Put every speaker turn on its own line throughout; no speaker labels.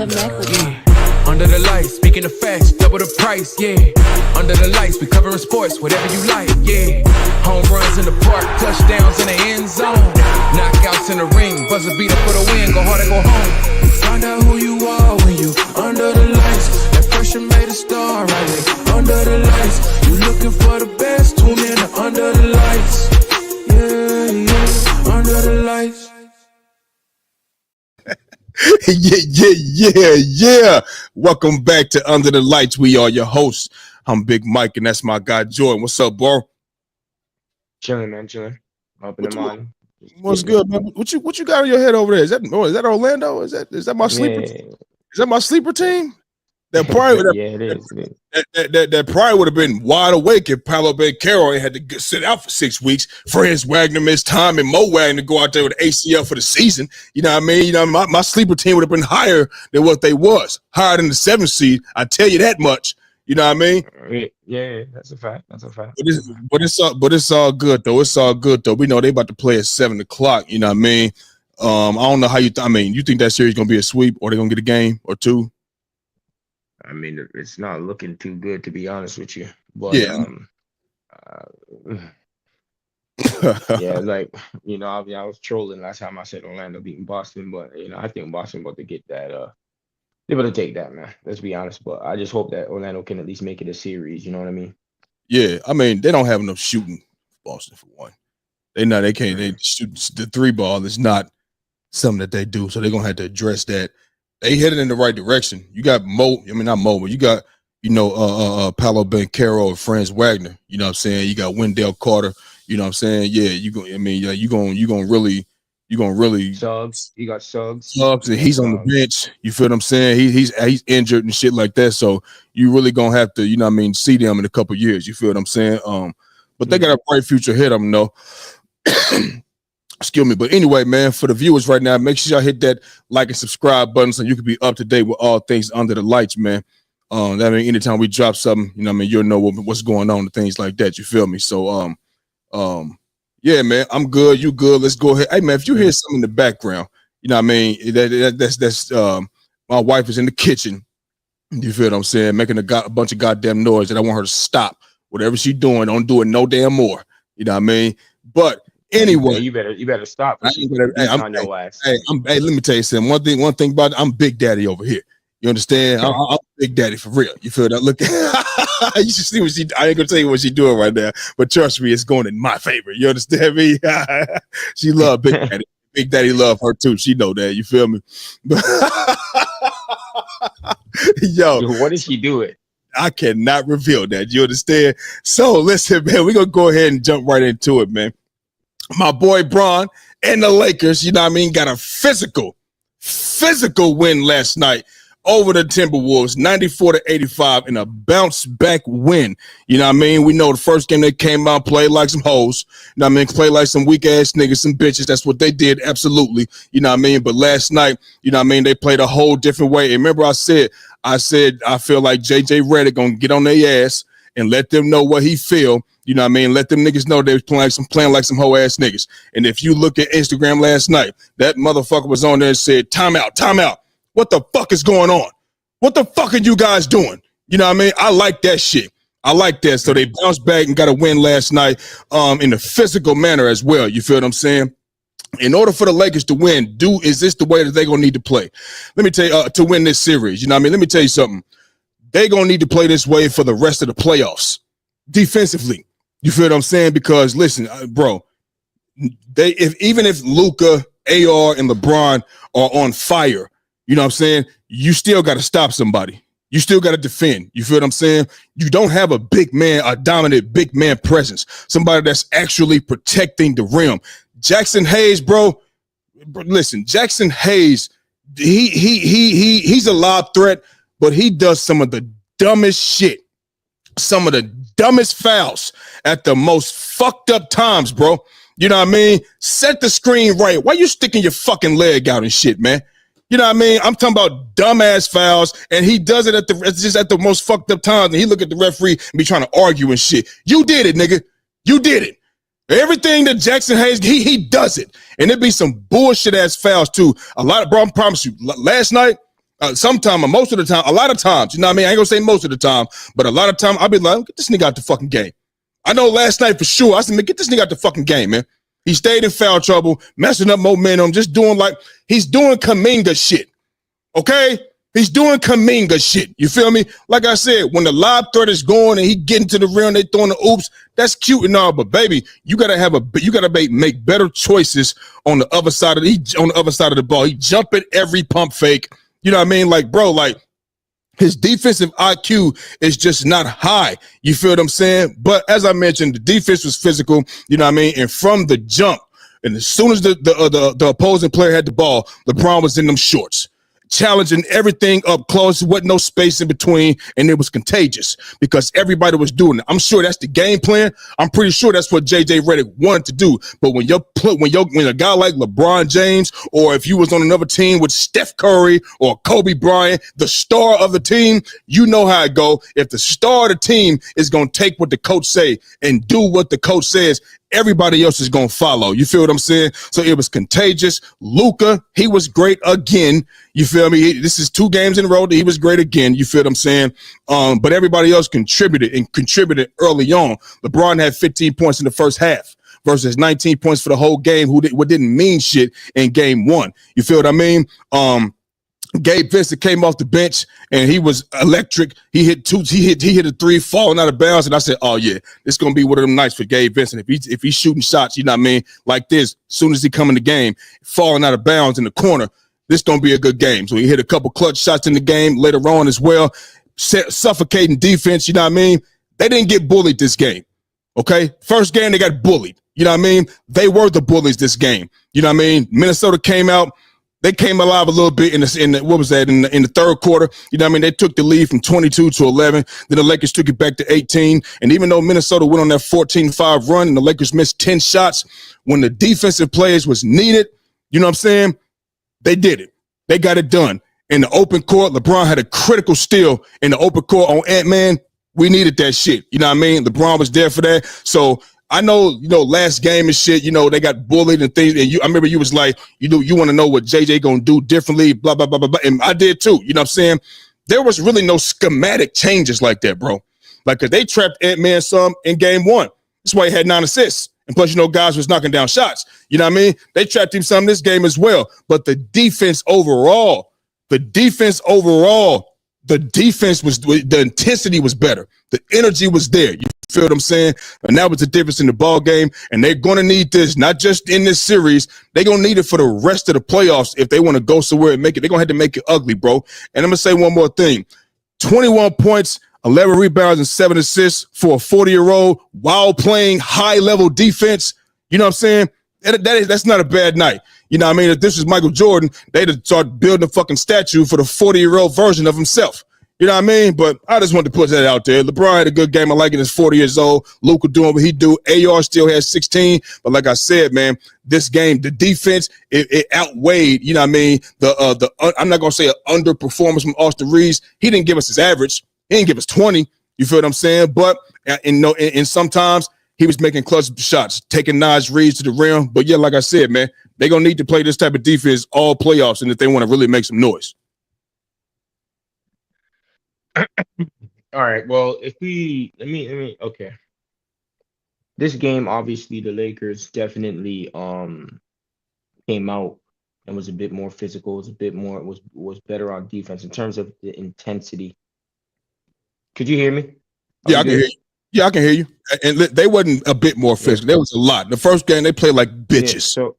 Under the lights, speaking of facts, double the price, yeah. Under the lights, we covering sports, whatever you like, yeah. Home runs in the park, touchdowns in the end zone. Knockouts in the ring, buzzer beater for the win, go hard or go home. Find out who you are when you under the lights. That pressure made a star right there. Under the lights, you looking for the best, tune in to Under the Lights. Yeah, yeah, Under the Lights.
Yeah. Welcome back to Under the Lights. We are your hosts. I'm Big Mike, and that's my guy Jordan. What's up, bro?
Chilling, man, chilling. Up in the morning.
What's good, man? What you got on your head over there? Is that Orlando? Is that my sleeper?
Yeah.
Is that my sleeper team? That probably
it is.
That probably would have been wide awake if Paolo Banchero had to sit out for 6 weeks. Franz Wagner missed time, and Mo Wagner to go out there with ACL for the season. You know what I mean? You know, my sleeper team would have been higher than what they was, higher than the 7th seed. I tell you that much. You know what I mean?
Yeah, that's a fact.
But it's all good though. It's all good though. We know they about to play at 7:00. You know what I mean? I don't know how you. You think that series gonna be a sweep, or they gonna get a game or two?
I mean, it's not looking too good, to be honest with you. But
yeah,
yeah, like, you know, I was trolling last time I said Orlando beating Boston, but you know, I think Boston about to get that. They're about to take that, man. Let's be honest. But I just hope that Orlando can at least make it a series. You know what I mean?
Yeah, I mean, they don't have enough shooting. Boston for one, they can't. They shoot the 3-ball is not something that they do, so they're gonna have to address that. They headed in the right direction. You got not Mo, but you got, Paolo Banchero and Franz Wagner. You know what I'm saying? You got Wendell Carter. You know what I'm saying? Yeah, you're gonna really
Suggs. You got Suggs.
And he's on the bench. You feel what I'm saying? He's injured and shit like that. So you really gonna have to, see them in a couple years. You feel what I'm saying? But they got a bright future ahead of them, though. Excuse me. But anyway, man, for the viewers right now, make sure y'all hit that like and subscribe button so you can be up to date with all things Under the Lights, man. That means anytime we drop something, you'll know what's going on and things like that. You feel me? So, yeah, man, I'm good. You good? Let's go ahead. Hey, man, if you hear something in the background, that's my wife is in the kitchen. You feel what I'm saying? Making a bunch of goddamn noise, and I want her to stop. Whatever she's doing, don't do it no damn more. You know what I mean? But anyway,
you better stop.
Let me tell you something. One thing about it, I'm Big Daddy over here. You understand? I'm Big Daddy for real. You feel that? Look, you should see what she. I ain't gonna tell you what she's doing right now, but trust me, it's going in my favor. You understand me? She love Big Daddy. Big Daddy love her too. She know that. You feel me? Yo,
what is she doing?
I cannot reveal that. You understand? So listen, man, we're gonna go ahead and jump right into it, man. My boy Bron and the Lakers, got a physical win last night over the Timberwolves, 94-85 in a bounce back win. You know what I mean? We know the first game they came out, played like some hoes. You know what I mean? Played like some weak ass niggas, some bitches. That's what they did. Absolutely. You know what I mean? But last night, they played a whole different way. And remember I said, I feel like JJ Redick gonna get on their ass and let them know what he feel. You know what I mean? Let them niggas know they was playing like some hoe ass niggas. And if you look at Instagram last night, that motherfucker was on there and said, time out. What the fuck is going on? What the fuck are you guys doing? You know what I mean? I like that shit. I like that. So they bounced back and got a win last night in a physical manner as well. You feel what I'm saying? In order for the Lakers to win, is this the way that they're going to need to play? Let me tell you, to win this series, you know what I mean? Let me tell you something. They're going to need to play this way for the rest of the playoffs defensively. You feel what I'm saying? Because listen, bro, even if Luka, AR, and LeBron are on fire, you know what I'm saying? You still got to stop somebody. You still got to defend. You feel what I'm saying? You don't have a dominant big man presence. Somebody that's actually protecting the rim. Jackson Hayes, bro. Listen, Jackson Hayes, he's a lob threat, but he does some of the dumbest shit, some of the dumbest fouls at the most fucked up times, bro. You know what I mean? Set the screen right. Why you sticking your fucking leg out and shit, man? You know what I mean? I'm talking about dumbass fouls, and he does it at the most fucked up times, and he look at the referee and be trying to argue and shit. You did it, nigga. You did it. Everything that Jackson Hayes, he does it. And it be some bullshit ass fouls too. A lot of, bro, I promise you, last night, Sometime, or most of the time, a lot of times, you know what I mean? I ain't gonna say most of the time, but a lot of time, I'll be like, get this nigga out the fucking game. I know last night for sure, I said, man, get this nigga out the fucking game, man. He stayed in foul trouble, messing up momentum, just doing like, he's doing Kaminga shit, okay? He's doing Kaminga shit, you feel me? Like I said, when the lob threat is going and he getting to the rim, they throwing the oops, that's cute and all, but baby, you gotta make better choices on the other side of the ball. He jumping every pump fake. You know what I mean? Like, bro, like his defensive IQ is just not high. You feel what I'm saying? But as I mentioned, the defense was physical, you know what I mean? And from the jump, and as soon as the opposing player had the ball, LeBron was in them shorts, challenging everything up close. Wasn't no space in between, and it was contagious because everybody was doing it. I'm sure that's the game plan. I'm pretty sure that's what JJ Redick wanted to do. But when a guy like LeBron James, or if you was on another team with Steph Curry or Kobe Bryant, the star of the team, you know how it go. If the star of the team is gonna take what the coach say and do what the coach says, everybody else is going to follow. You feel what I'm saying? So it was contagious. Luka, he was great again. You feel me? This is 2 games in a row that he was great again. You feel what I'm saying? But everybody else contributed early on. LeBron had 15 points in the first half versus 19 points for the whole game, what didn't mean shit in game 1. You feel what I mean? Gabe Vincent came off the bench and he was electric. He hit a 3 falling out of bounds. And I said, oh yeah, this is going to be one of them nights for Gabe Vincent. If he's shooting shots, you know what I mean? Like this, as soon as he come in the game, falling out of bounds in the corner, this going to be a good game. So he hit a couple clutch shots in the game later on as well. Suffocating defense, you know what I mean? They didn't get bullied this game. Okay. First game, they got bullied. You know what I mean? They were the bullies this game. You know what I mean? Minnesota came out. They came alive a little bit in the third quarter. You know what I mean? They took the lead from 22 to 11. Then the Lakers took it back to 18. And even though Minnesota went on that 14-5 run and the Lakers missed 10 shots, when the defensive players was needed, you know what I'm saying? They did it. They got it done. In the open court, LeBron had a critical steal in the open court on Ant-Man. We needed that shit. You know what I mean? LeBron was there for that. So I know, last game and shit, they got bullied and things. And I remember you was like, you want to know what JJ gonna do differently, blah, blah, blah, blah, blah. And I did too. You know what I'm saying? There was really no schematic changes like that, bro. Like, cause they trapped Ant-Man some in game 1. That's why he had 9 assists. And plus, guys was knocking down shots. You know what I mean? They trapped him some in this game as well. But the defense overall, the intensity was better. The energy was there. You feel what I'm saying? And that was the difference in the ball game. And they're going to need this, not just in this series. They're going to need it for the rest of the playoffs if they want to go somewhere and make it. They're going to have to make it ugly, bro. And I'm going to say one more thing. 21 points, 11 rebounds, and 7 assists for a 40-year-old while playing high-level defense. You know what I'm saying? That's not a bad night. You know what I mean? If this was Michael Jordan, they'd have started building a fucking statue for the 40-year-old version of himself. You know what I mean? But I just wanted to put that out there. LeBron had a good game. I like it. He's 40 years old. Luka doing what he do. AR still has 16. But like I said, man, this game, the defense, it outweighed, you know what I mean? I'm not going to say an underperformance from Austin Reeves. He didn't give us his average. He didn't give us 20. You feel what I'm saying? But and sometimes he was making clutch shots, taking Naj Reeves to the rim. But yeah, like I said, man, they're going to need to play this type of defense all playoffs and if they want to really make some noise.
All right. Well, if we okay. This game, obviously, the Lakers definitely came out and was a bit more physical. Was a bit more was better on defense in terms of the intensity. Could you hear me?
Yeah, I can hear you. Yeah, I can hear you. And they wasn't a bit more physical. There was a lot. The first game they played like bitches.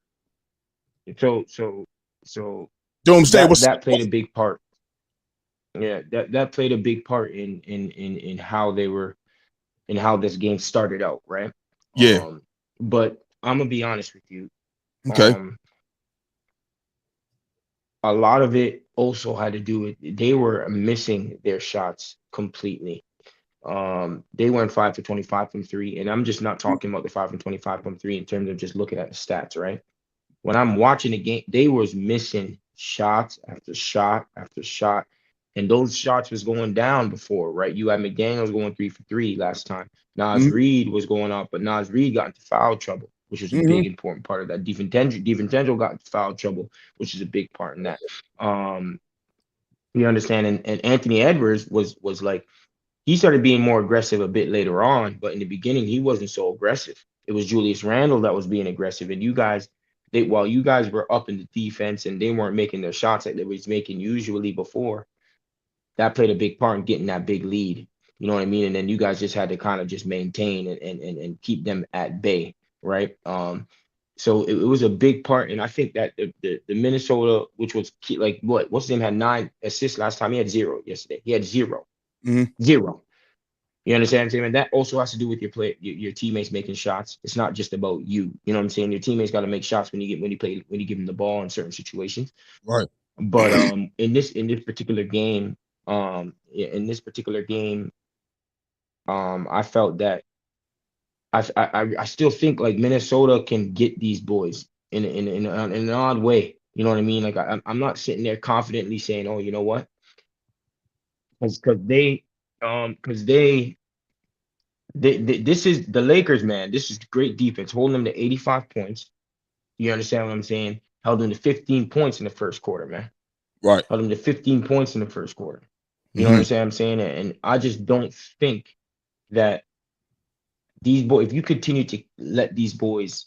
Yeah, so
Doomsday
that played a big part. Yeah, that played a big part in how they were in how this game started out, right?
Yeah.
But I'm gonna be honest with you.
Okay.
A lot of it also had to do with they were missing their shots completely. They went 5 for 25 from 3, and I'm just not talking about the 5 from 25 from 3 in terms of just looking at the stats, right? When I'm watching the game, they was missing shots after shot after shot. And those shots was going down before, right? You had McDaniels going 3 for 3 last time. Naz Reid was going up, but Naz Reid got into foul trouble, which is a big important part of that. DiVincenzo got into foul trouble, which is a big part in that. You understand? And Anthony Edwards was like, he started being more aggressive a bit later on, but in the beginning he wasn't so aggressive. It was Julius Randle that was being aggressive, and you guys, while you guys were up in the defense and they weren't making their shots like they was making usually before, that played a big part in getting that big lead. You know what I mean? And then you guys just had to kind of just maintain and keep them at bay, right? So it was a big part, and I think that the Minnesota, which was key, like what's his name, had 9 assists last time. He had 0 yesterday. He had 0.
Mm-hmm.
0. You understand what I'm saying? And that also has to do with your teammates making shots. It's not just about you. You know what I'm saying? Your teammates got to make shots when you give them the ball in certain situations.
Right.
But in this particular game, I felt that I still think like Minnesota can get these boys in an odd way. You know what I mean? Like I'm not sitting there confidently saying, oh, you know what? Because this is the Lakers, man. This is great defense, holding them to 85 points. You understand what I'm saying? Held them to 15 points in the first quarter, man.
Right.
Held them to 15 points in the first quarter. You know what I'm saying? And I just don't think that these boys, if you continue to let these boys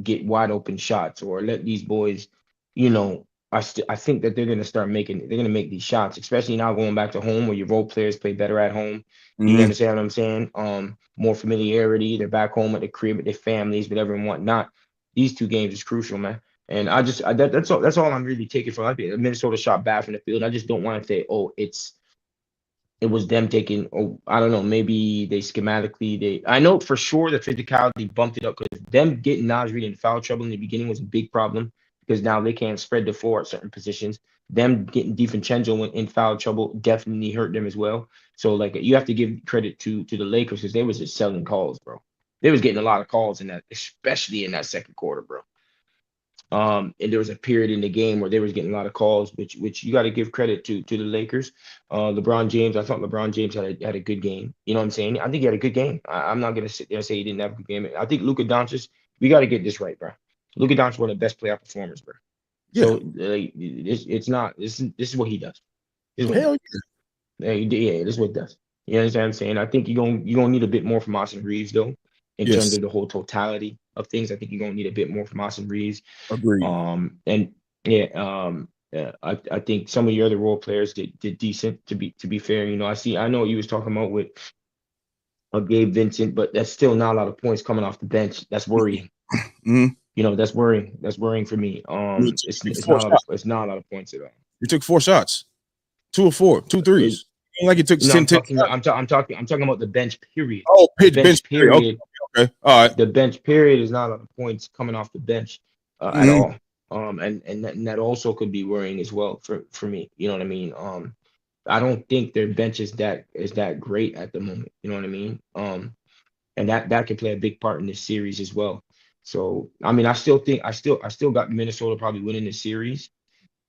get wide open shots or let these boys, you know, I think that they're going to make these shots, especially now going back to home where your role players play better at home. You understand what I'm saying? More familiarity. They're back home at the crib with their families, whatever and whatnot. These 2 games is crucial, man. And that's all I'm really taking from it. Minnesota shot bad from the field. I just don't want to say, oh, it was them taking, oh, I don't know, maybe they schematically, I know for sure the physicality bumped it up because them getting Naz Reid in foul trouble in the beginning was a big problem because now they can't spread the floor at certain positions. Them getting DiVincenzo in foul trouble definitely hurt them as well. So, like, you have to give credit to the Lakers because they was just selling calls, bro. They was getting a lot of calls in that, especially in that second quarter, bro. And there was a period in the game where they was getting a lot of calls, which you got to give credit to the Lakers. LeBron James, I thought LeBron James had a good game. You know what I'm saying? I think he had a good game. I'm not gonna sit there and say he didn't have a good game. I think Luka Doncic, we got to get this right, bro. Luka Doncic one of the best playoff performers, bro. Yeah. So it's not. This is what he does.
Hell
yeah. Yeah, this is what he does. You understand what I'm saying? I think you're gonna need a bit more from Austin Reeves though, in terms of the whole totality of things. I think you're gonna need a bit more from Austin Reeves.
Agreed.
And I think some of your other role players did decent. To be fair, you know, I know you was talking about with Gabe Vincent, but that's still not a lot of points coming off the bench. That's worrying. You know, that's worrying. That's worrying for me. It's not a lot of points at all.
He took 4 shots, 2 of 4, 2 threes. Like he took 10.
I'm talking about the bench period.
Oh, bench period. Okay. All right.
The bench period is not a lot of points coming off the bench at all. And that also could be worrying as well for me. You know what I mean? I don't think their bench is that great at the moment. You know what I mean? And that can play a big part in this series as well. So I mean, I still got Minnesota probably winning the series.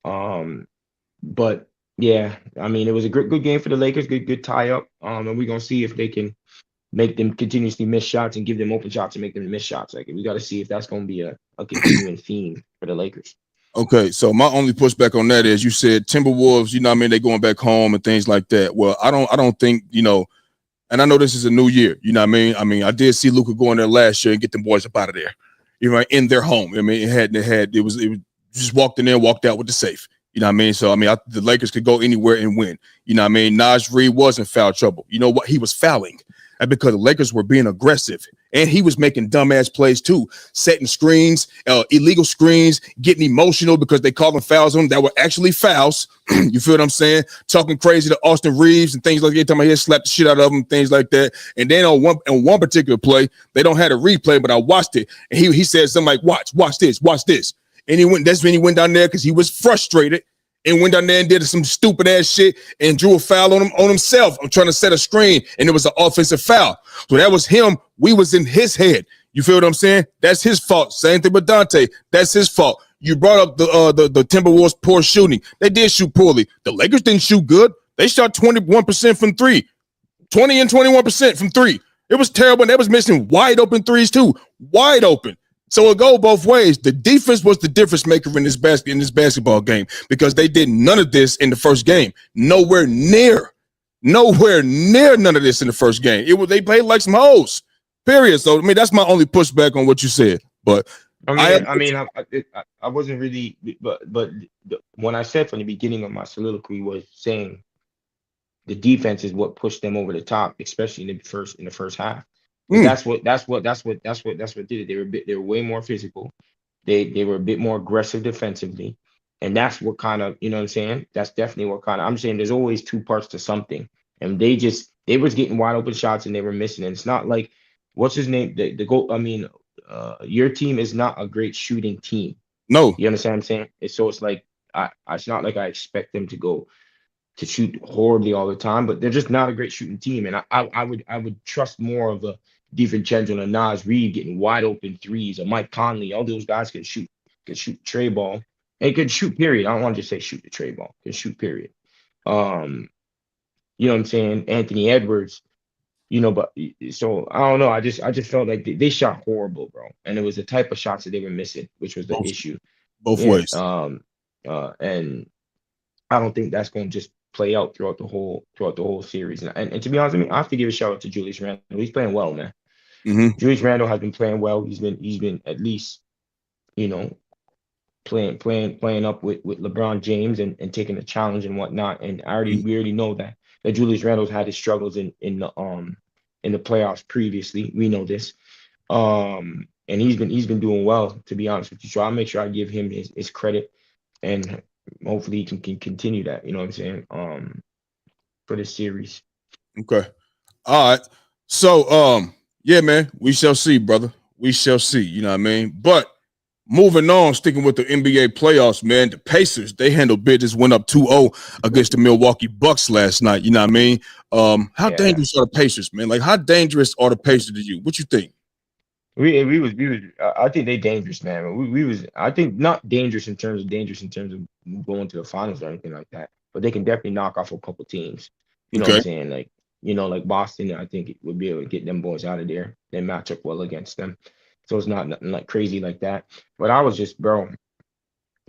But yeah, I mean, it was a good game for the Lakers, good tie up. And we're gonna see if they can make them continuously miss shots and give them open shots and make them miss shots. Like, we got to see if that's gonna be a continuing theme for the Lakers.
Okay, so my only pushback on that is you said Timberwolves, you know what I mean, they going back home and things like that. Well, I don't think, you know, and I know this is a new year, you know what I mean? I mean, I did see Luka go in there last year and get them boys up out of there, you know, in their home. I mean, it was just walked in there, walked out with the safe. You know what I mean? So, I mean, the Lakers could go anywhere and win. You know what I mean? Naz Reid was in foul trouble. You know what? He was fouling. And because the Lakers were being aggressive. And he was making dumbass plays too. Setting screens, illegal screens, getting emotional because they call them fouls on them that were actually fouls. You feel what I'm saying? Talking crazy to Austin Reeves and things like that. Talking about he slapped the shit out of him, things like that. And then on one particular play, they don't have a replay, but I watched it. And he said something like, watch this. And that's when he went down there because he was frustrated and went down there and did some stupid ass shit and drew a foul on himself. I'm trying to set a screen, and it was an offensive foul. So that was him. We was in his head. You feel what I'm saying? That's his fault. Same thing with Dante. That's his fault. You brought up the Timberwolves' poor shooting. They did shoot poorly. The Lakers didn't shoot good. They shot 21% from 3. 20 and 21% from 3. It was terrible, and they was missing wide open threes too. Wide open. So it go both ways. The defense was the difference maker in this basketball game because they did none of this in the first game. Nowhere near none of this in the first game. They played like some hoes. Period. So I mean, that's my only pushback on what you said. But
I wasn't really, but when I said from the beginning of my soliloquy was saying the defense is what pushed them over the top, especially in the first half. That's what did it. They were way more physical. They were a bit more aggressive defensively, and that's what kind of, you know what I'm saying. That's definitely what kind of, I'm saying. There's always two parts to something, and they was getting wide open shots and they were missing. And it's not like what's his name, the goal. I mean, your team is not a great shooting team.
No,
you understand what I'm saying? It's like it's not like I expect them to shoot horribly all the time, but they're just not a great shooting team. And I would trust more of a DiVincenzo and a Nas Reed getting wide open threes, or Mike Conley. All those guys can shoot tray ball. And can shoot, period. I don't want to just say shoot the tray ball. Can shoot, period. You know what I'm saying? Anthony Edwards, but so I don't know. I just felt like they shot horrible, bro. And it was the type of shots that they were missing, which was the issue.
Both ways.
And I don't think that's going to just play out throughout the whole series. And to be honest with me, I have to give a shout out to Julius Randle. He's playing well, man.
Mm-hmm.
Julius Randle has been playing well. He's been at least, playing up with LeBron James and taking the challenge and whatnot. And we already know that Julius Randle's had his struggles in the playoffs previously. We know this. And he's been doing well, to be honest with you. So I'll make sure I give him his credit, and hopefully he can continue that, you know what I'm saying, for this series.
Okay. All right. So, yeah, man, we shall see, brother. We shall see, you know what I mean? But moving on, sticking with the NBA playoffs, man, the Pacers, they handled business, went up 2-0 against the Milwaukee Bucks last night, you know what I mean? How dangerous are the Pacers, man? Like, how dangerous are the Pacers to you? What you think?
We was I think they dangerous, man. We was, I think, not dangerous in terms of going to the finals or anything like that, but they can definitely knock off a couple teams. You know what I'm saying? Like, like Boston, I think it would be able to get them boys out of there. They match up well against them. So it's not nothing like crazy like that. But I was just, bro,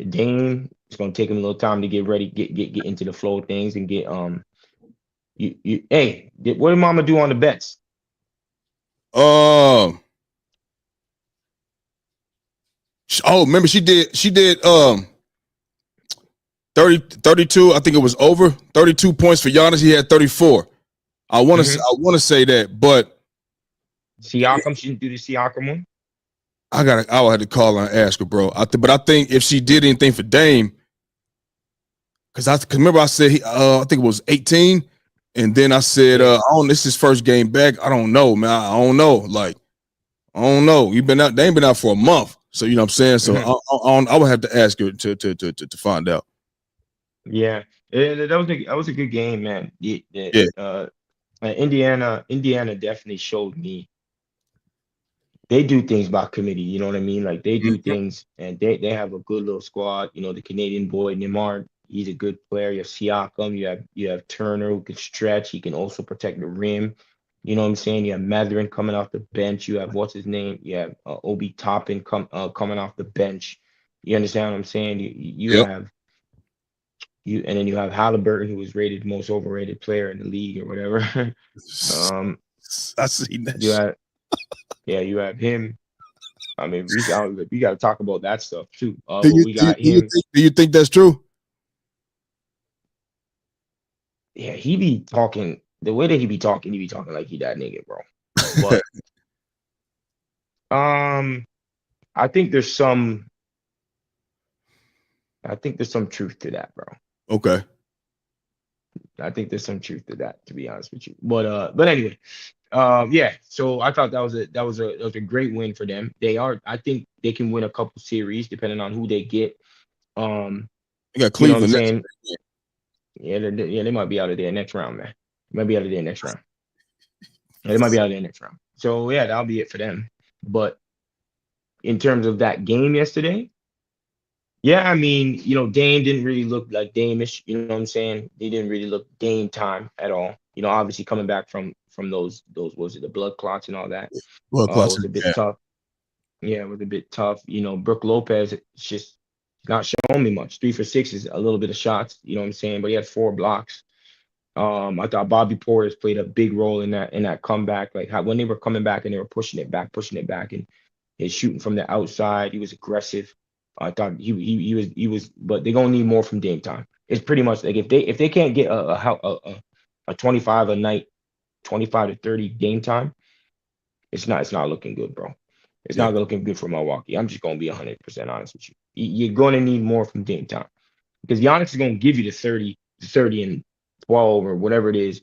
Dame, it's gonna take him a little time to get ready, get into the flow of things and get hey, what did Mama do on the bets?
Remember she did 32, I think it was over 32 points for Giannis. He had 34. I want to say that, but
Siakam, she didn't do the Siakam one.
I would have to call her and ask her, bro. But I think if she did anything for Dame, because remember I said I think it was 18, and then I said, this is his first game back. I don't know, man. I don't know. Like, I don't know. Dame been out for a month, so you know what I'm saying. So I would have to ask her to find out.
Yeah, that was a good game, man. Indiana definitely showed me they do things by committee. You know what I mean? Like, they do things, and they have a good little squad. The Canadian boy Neymar, he's a good player. You have Siakam, you have Turner, who can stretch. He can also protect the rim. You know what I'm saying? You have Mathurin coming off the bench. You have what's his name? You have Obi Toppin coming off the bench. You understand what I'm saying? And then you have Halliburton, who was rated most overrated player in the league or whatever.
I see that.
You have him. I mean, we got to talk about that stuff too.
Do you think that's true?
Yeah, he be talking the way that he be talking like he that nigga, bro. But I think there's some truth to that, bro.
Okay.
I think there's some truth to that, to be honest with you. But anyway, so I thought that was a great win for them. I think they can win a couple series depending on who they get.
You got Cleveland.
You know they might be out of there next round, man. They might be out of there next round. They might be out of there next round. So yeah, that'll be it for them. But in terms of that game yesterday, yeah, I mean, Dame didn't really look like Damish. You know what I'm saying? He didn't really look Dame time at all. Obviously coming back from those was it the blood clots and all that.
Blood clots
was a bit tough. Yeah, it was a bit tough. You know, Brook Lopez it's just not showing me much. 3 for 6 is a little bit of shots. You know what I'm saying? But he had 4 blocks. I thought Bobby Portis played a big role in that comeback. Like how when they were coming back and they were pushing it back, and he's shooting from the outside. He was aggressive. I thought he was, but they're gonna need more from Dame time. It's pretty much like if they can't get a 25 a night, 25 to 30 game time, it's not looking good, bro. It's
Yeah.
not looking good for Milwaukee. I'm just gonna be 100% honest with you. You're gonna need more from Dame time because Giannis is gonna give you the 30 and 12 or whatever it is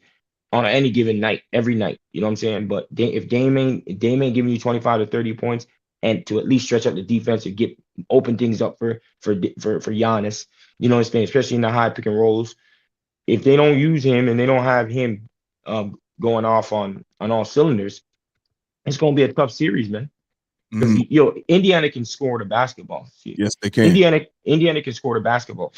on any given night, every night. You know what I'm saying? But if Dame ain't giving you 25 to 30 points and to at least stretch out the defense and get open things up for Giannis, you know what I'm saying? Especially in the high pick and rolls. If they don't use him and they don't have him going off on all cylinders, it's gonna be a tough series, man. Because Indiana can score the basketball.
Yes, they can.
Indiana can score the basketball.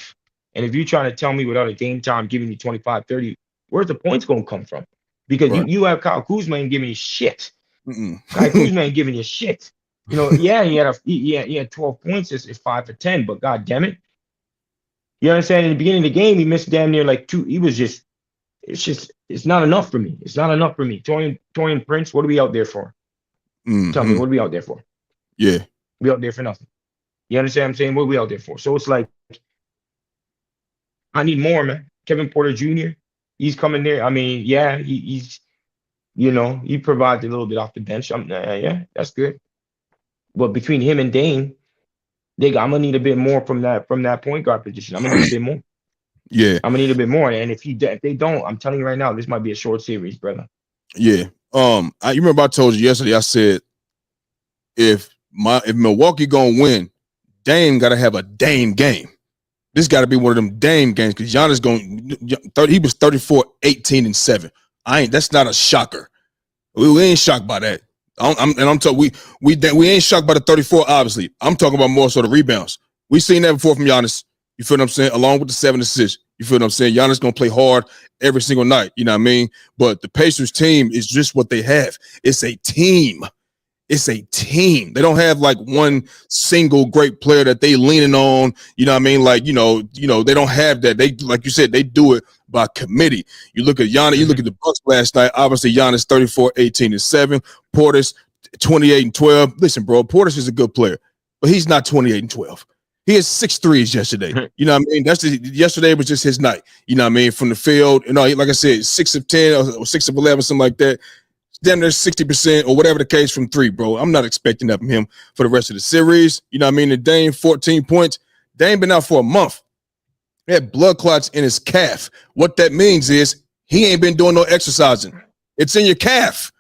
And if you're trying to tell me without a game time giving you 25, 30, where's the points going to come from? Because
Right.
you have Kyle Kuzma ain't giving you shit.
Mm-mm.
Kyle Kuzma ain't giving you shit. You know, yeah, he had 12 points. It's 5 for 10, but god damn it. You understand? In the beginning of the game, he missed damn near like 2. It's not enough for me. It's not enough for me. Torian Prince, what are we out there for? Tell me, what are we out there for?
Yeah.
We out there for nothing. You understand what I'm saying? What are we out there for? So it's like, I need more, man. Kevin Porter Jr., he's coming there. I mean, yeah, he's, he provides a little bit off the bench. Yeah, that's good. But between him and Dame, I'm gonna need a bit more from that point guard position. I'm gonna need a bit more.
Yeah.
I'm gonna need a bit more. And if they don't, I'm telling you right now, this might be a short series, brother.
Yeah. You remember I told you yesterday, I said, if Milwaukee gonna win, Dame gotta have a Dame game. This got to be one of them Dame games because Giannis he was 34, 18, and 7. That's not a shocker. We ain't shocked by that. I'm talking we ain't shocked by the 34, obviously. I'm talking about more sort of rebounds. We've seen that before from Giannis. You feel what I'm saying? Along with the 7 assists. You feel what I'm saying? Giannis gonna play hard every single night. You know what I mean? But the Pacers team is just what they have. It's a team. It's a team. They don't have like one single great player that they leaning on. You know what I mean? Like, they don't have that. They, like you said, they do it by committee. You look at Giannis, you look at the Bucks last night. Obviously, Giannis 34, 18, and 7. Portis 28 and 12. Listen, bro, Portis is a good player, but he's not 28 and 12. He had 6 threes yesterday. You know what I mean? Yesterday was just his night. You know what I mean? From the field, like I said, 6 of 10 or 6 of 11, something like that. Damn near 60% or whatever the case from 3, bro. I'm not expecting that from him for the rest of the series. You know what I mean? And Dame, 14 points. Dame been out for a month. He had blood clots in his calf. What that means is he ain't been doing no exercising. It's in your calf.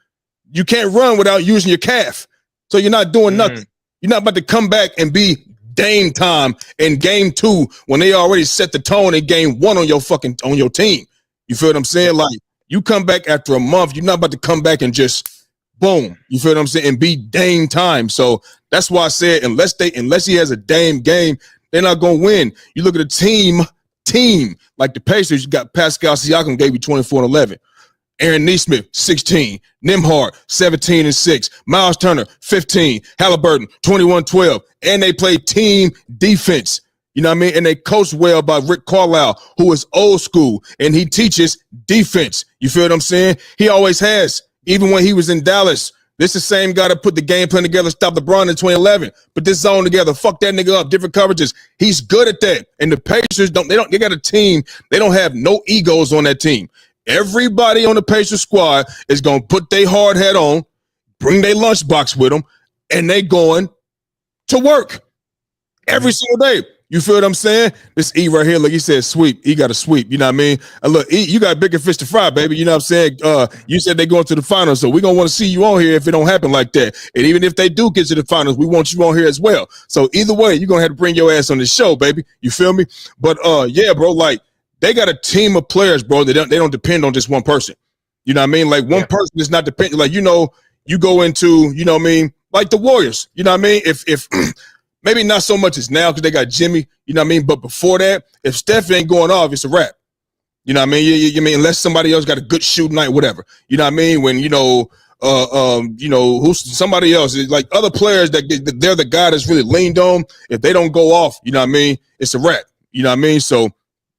You can't run without using your calf. So you're not doing nothing. You're not about to come back and be Dame time in game 2 when they already set the tone in game 1 on your team. You feel what I'm saying? Like, you come back after a month, you're not about to come back and just boom. You feel what I'm saying? And be Dame time. So that's why I said unless he has a Dame game, they're not gonna win. You look at a team like the Pacers. You got Pascal Siakam gave you 24 and 11. Aaron Nesmith 16. Nembhard 17 and 6. Miles Turner 15. Halliburton 21-12. And they play team defense. You know what I mean? And they coach well by Rick Carlisle, who is old school, and he teaches defense. You feel what I'm saying? He always has. Even when he was in Dallas, this is the same guy that put the game plan together, stop LeBron in 2011. Put this zone together, fuck that nigga up, different coverages. He's good at that. And the Pacers they got a team. They don't have no egos on that team. Everybody on the Pacers squad is going to put their hard hat on, bring their lunchbox with them, and they going to work every single day. You feel what I'm saying? This E right here, like he said, sweep. E got to sweep. You know what I mean? And look, E, you got bigger fish to fry, baby. You know what I'm saying? You said they going to the finals, so we're going to want to see you on here if it don't happen like that. And even if they do get to the finals, we want you on here as well. So either way, you're going to have to bring your ass on the show, baby. You feel me? But yeah, bro, like they got a team of players, bro. They don't depend on just one person. You know what I mean? Like one person is not dependent. Like, you go into, you know what I mean? Like the Warriors, you know what I mean? If maybe not so much as now because they got Jimmy, you know what I mean? But before that, if Steph ain't going off, it's a wrap. You know what I mean? You mean unless somebody else got a good shooting night, whatever. You know what I mean? When, who's somebody else. It's like other players that they're the guy that's really leaned on. If they don't go off, you know what I mean, it's a wrap. You know what I mean? So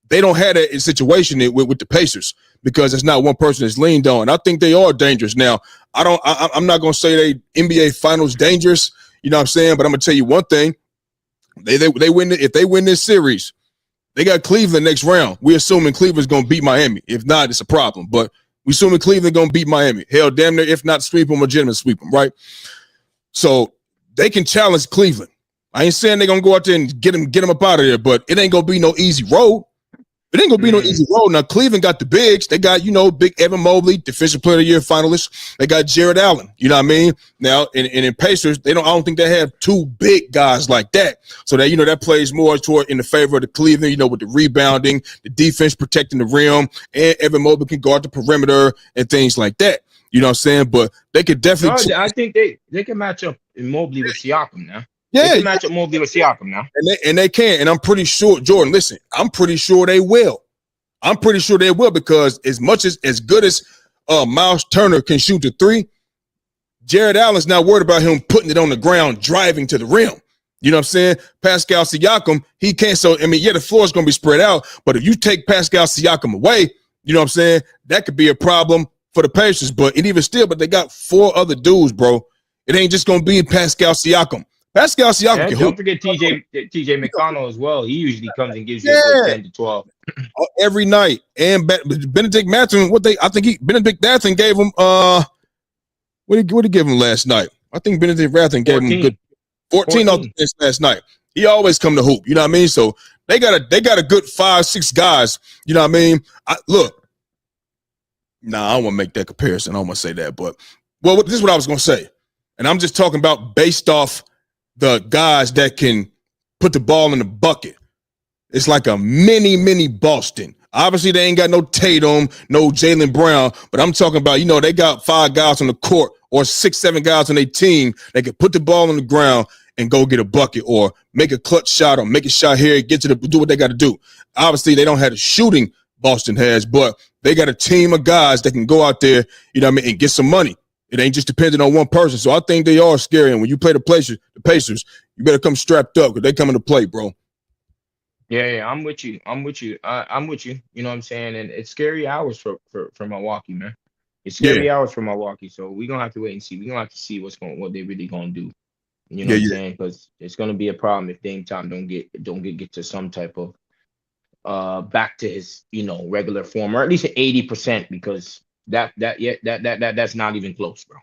they don't have that situation with the Pacers because it's not one person that's leaned on. I think they are dangerous. Now, I'm not gonna say they NBA Finals dangerous. You know what I'm saying? But I'm gonna tell you one thing: they win if they win this series, they got Cleveland next round. We're assuming Cleveland's gonna beat Miami. If not, it's a problem. But we assuming Cleveland gonna beat Miami. Hell, damn near, if not sweep them, legitimate sweep them, right? So they can challenge Cleveland. I ain't saying they're gonna go out there and get them up out of there, but it ain't gonna be no easy road. It ain't gonna be no easy road. Now Cleveland got the bigs. They got, big Evan Mobley, Defensive Player of the Year finalist. They got Jared Allen. You know what I mean? Now in Pacers, I don't think they have two big guys like that. So that that plays more toward in the favor of the Cleveland. With the rebounding, the defense protecting the rim, and Evan Mobley can guard the perimeter and things like that. You know what I'm saying? But they could definitely.
I think they can match up in Mobley with Siakam now.
Yeah,
they can match up Mobley with Siakam now.
And they can. And I'm pretty sure, Jordan, listen, I'm pretty sure they will. I'm pretty sure they will because as good as Miles Turner can shoot the three, Jared Allen's not worried about him putting it on the ground, driving to the rim. You know what I'm saying? Pascal Siakam, he can't. So, the floor is going to be spread out. But if you take Pascal Siakam away, you know what I'm saying? That could be a problem for the Pacers. But they got 4 other dudes, bro. It ain't just going to be Pascal Siakam. Pascal Siakam can
don't forget TJ McConnell as well. He usually comes and gives you a good 10 to 12
every night. And Benedict Mathurin, Benedict Mathurin gave him what did he give him last night? I think Benedict Mathurin gave him good 14 off the bench last night. He always come to hoop. You know what I mean? So they got a good 5-6 guys. You know what I mean? I don't want to make that comparison. I don't want to say that, but this is what I was going to say, and I'm just talking about based off the guys that can put the ball in the bucket. It's like a mini Boston. Obviously, they ain't got no Tatum, no Jaylen Brown, but I'm talking about, they got 5 guys on the court or 6-7 guys on their team that can put the ball on the ground and go get a bucket or make a clutch shot or make a shot here, do what they got to do. Obviously, they don't have the shooting Boston has, but they got a team of guys that can go out there, and get some money. It ain't just dependent on one person. So I think they are scary. And when you play the Pacers, you better come strapped up because they come into play, bro.
Yeah, I'm with you. I'm with you. You know what I'm saying? And it's scary hours for Milwaukee, man. It's scary hours for Milwaukee. So we're gonna have to wait and see. We're gonna have to see what they really gonna do. You know what I'm saying? Because it's gonna be a problem if Dame Time don't get to some type of back to his regular form, or at least 80%, because that's not even close, bro.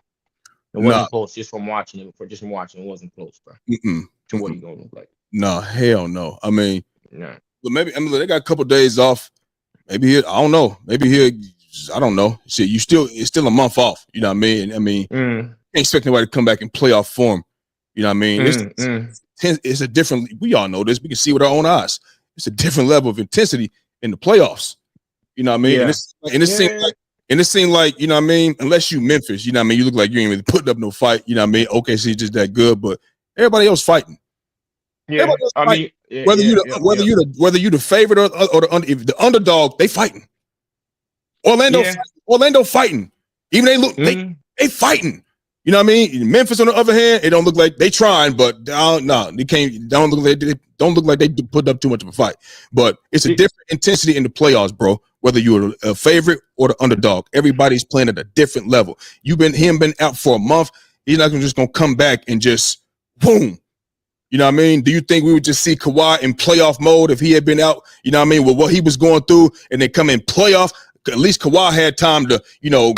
It wasn't close just from watching it. It wasn't close, bro. To what he gonna look like?
No, hell no. I mean, but maybe they got a couple of days off. Maybe I don't know. I don't know. Shit, it's still a month off. You know what I mean? Can't expect nobody to come back in playoff form. You know what I mean? It's a different. We all know this. We can see with our own eyes. It's a different level of intensity in the playoffs. You know what I mean? Yeah. And it seemed like, you know what I mean, unless you Memphis, you know what I mean, you look like you ain't really putting up no fight, you know what I mean? OKC is just that good, but everybody else fighting.
Yeah,
whether you the favorite or the underdog, they fighting. Orlando fighting. Even they fighting. You know what I mean? Memphis, on the other hand, it don't look like they trying, but they can't. Don't look like they put up too much of a fight. But it's a different intensity in the playoffs, bro. Whether you're a favorite or the underdog, everybody's playing at a different level. Been out for a month. He's not just gonna come back and just boom. You know what I mean? Do you think we would just see Kawhi in playoff mode if he had been out? You know what I mean? With what he was going through, and then come in playoff. At least Kawhi had time to,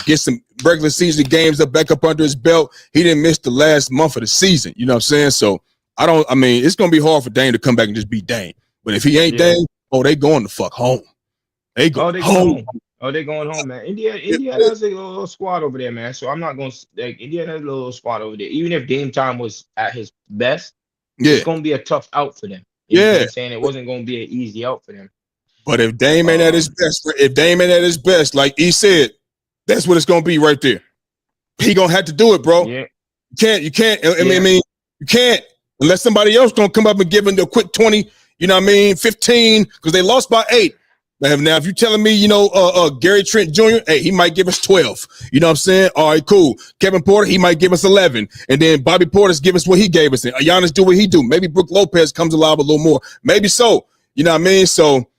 get some regular season games back up under his belt. He didn't miss the last month of the season. You know what I'm saying? So it's gonna be hard for Dame to come back and just beat Dame. But if he ain't Dame, they going the fuck home. They going home.
They're going home, man. Indiana has a little squad over there, man. So I'm not going to Indiana has a little squad over there. Even if Dame Time was at his best, it's going to be a tough out for them. You know what I'm saying? It wasn't going to be an easy out for them.
But if Dame ain't at his best, like he said, that's what it's going to be right there. He going to have to do it, bro.
Yeah.
You can't. You can't unless somebody else going to come up and give him the quick 20, 15, because they lost by 8. Now, if you're telling me, Gary Trent Jr., hey, he might give us 12. You know what I'm saying? All right, cool. Kevin Porter, he might give us 11. And then Bobby Porter's give us what he gave us. And Giannis do what he do. Maybe Brook Lopez comes alive a little more. Maybe so. You know what I mean? So,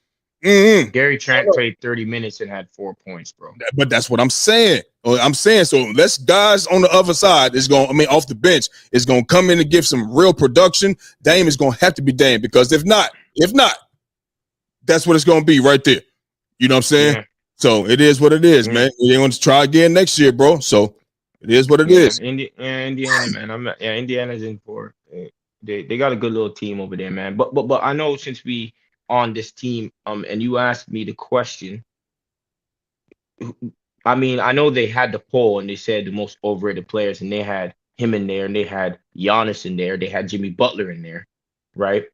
Gary Trent played 30 minutes and had 4 points, bro.
But that's what I'm saying. So let's guys on the other side off the bench is going to come in and give some real production. Dame is going to have to be Dame, because if not, that's what it's going to be right there. You know what I'm saying? Yeah. So it is what it is, man. They want to try again next year, bro. So it is what it is.
Indiana, man. Indiana's in for they got a good little team over there, man. But I know, since we on this team, and you asked me the question. I mean, I know they had the poll and they said the most overrated players, and they had him in there, and they had Giannis in there, they had Jimmy Butler in there, right?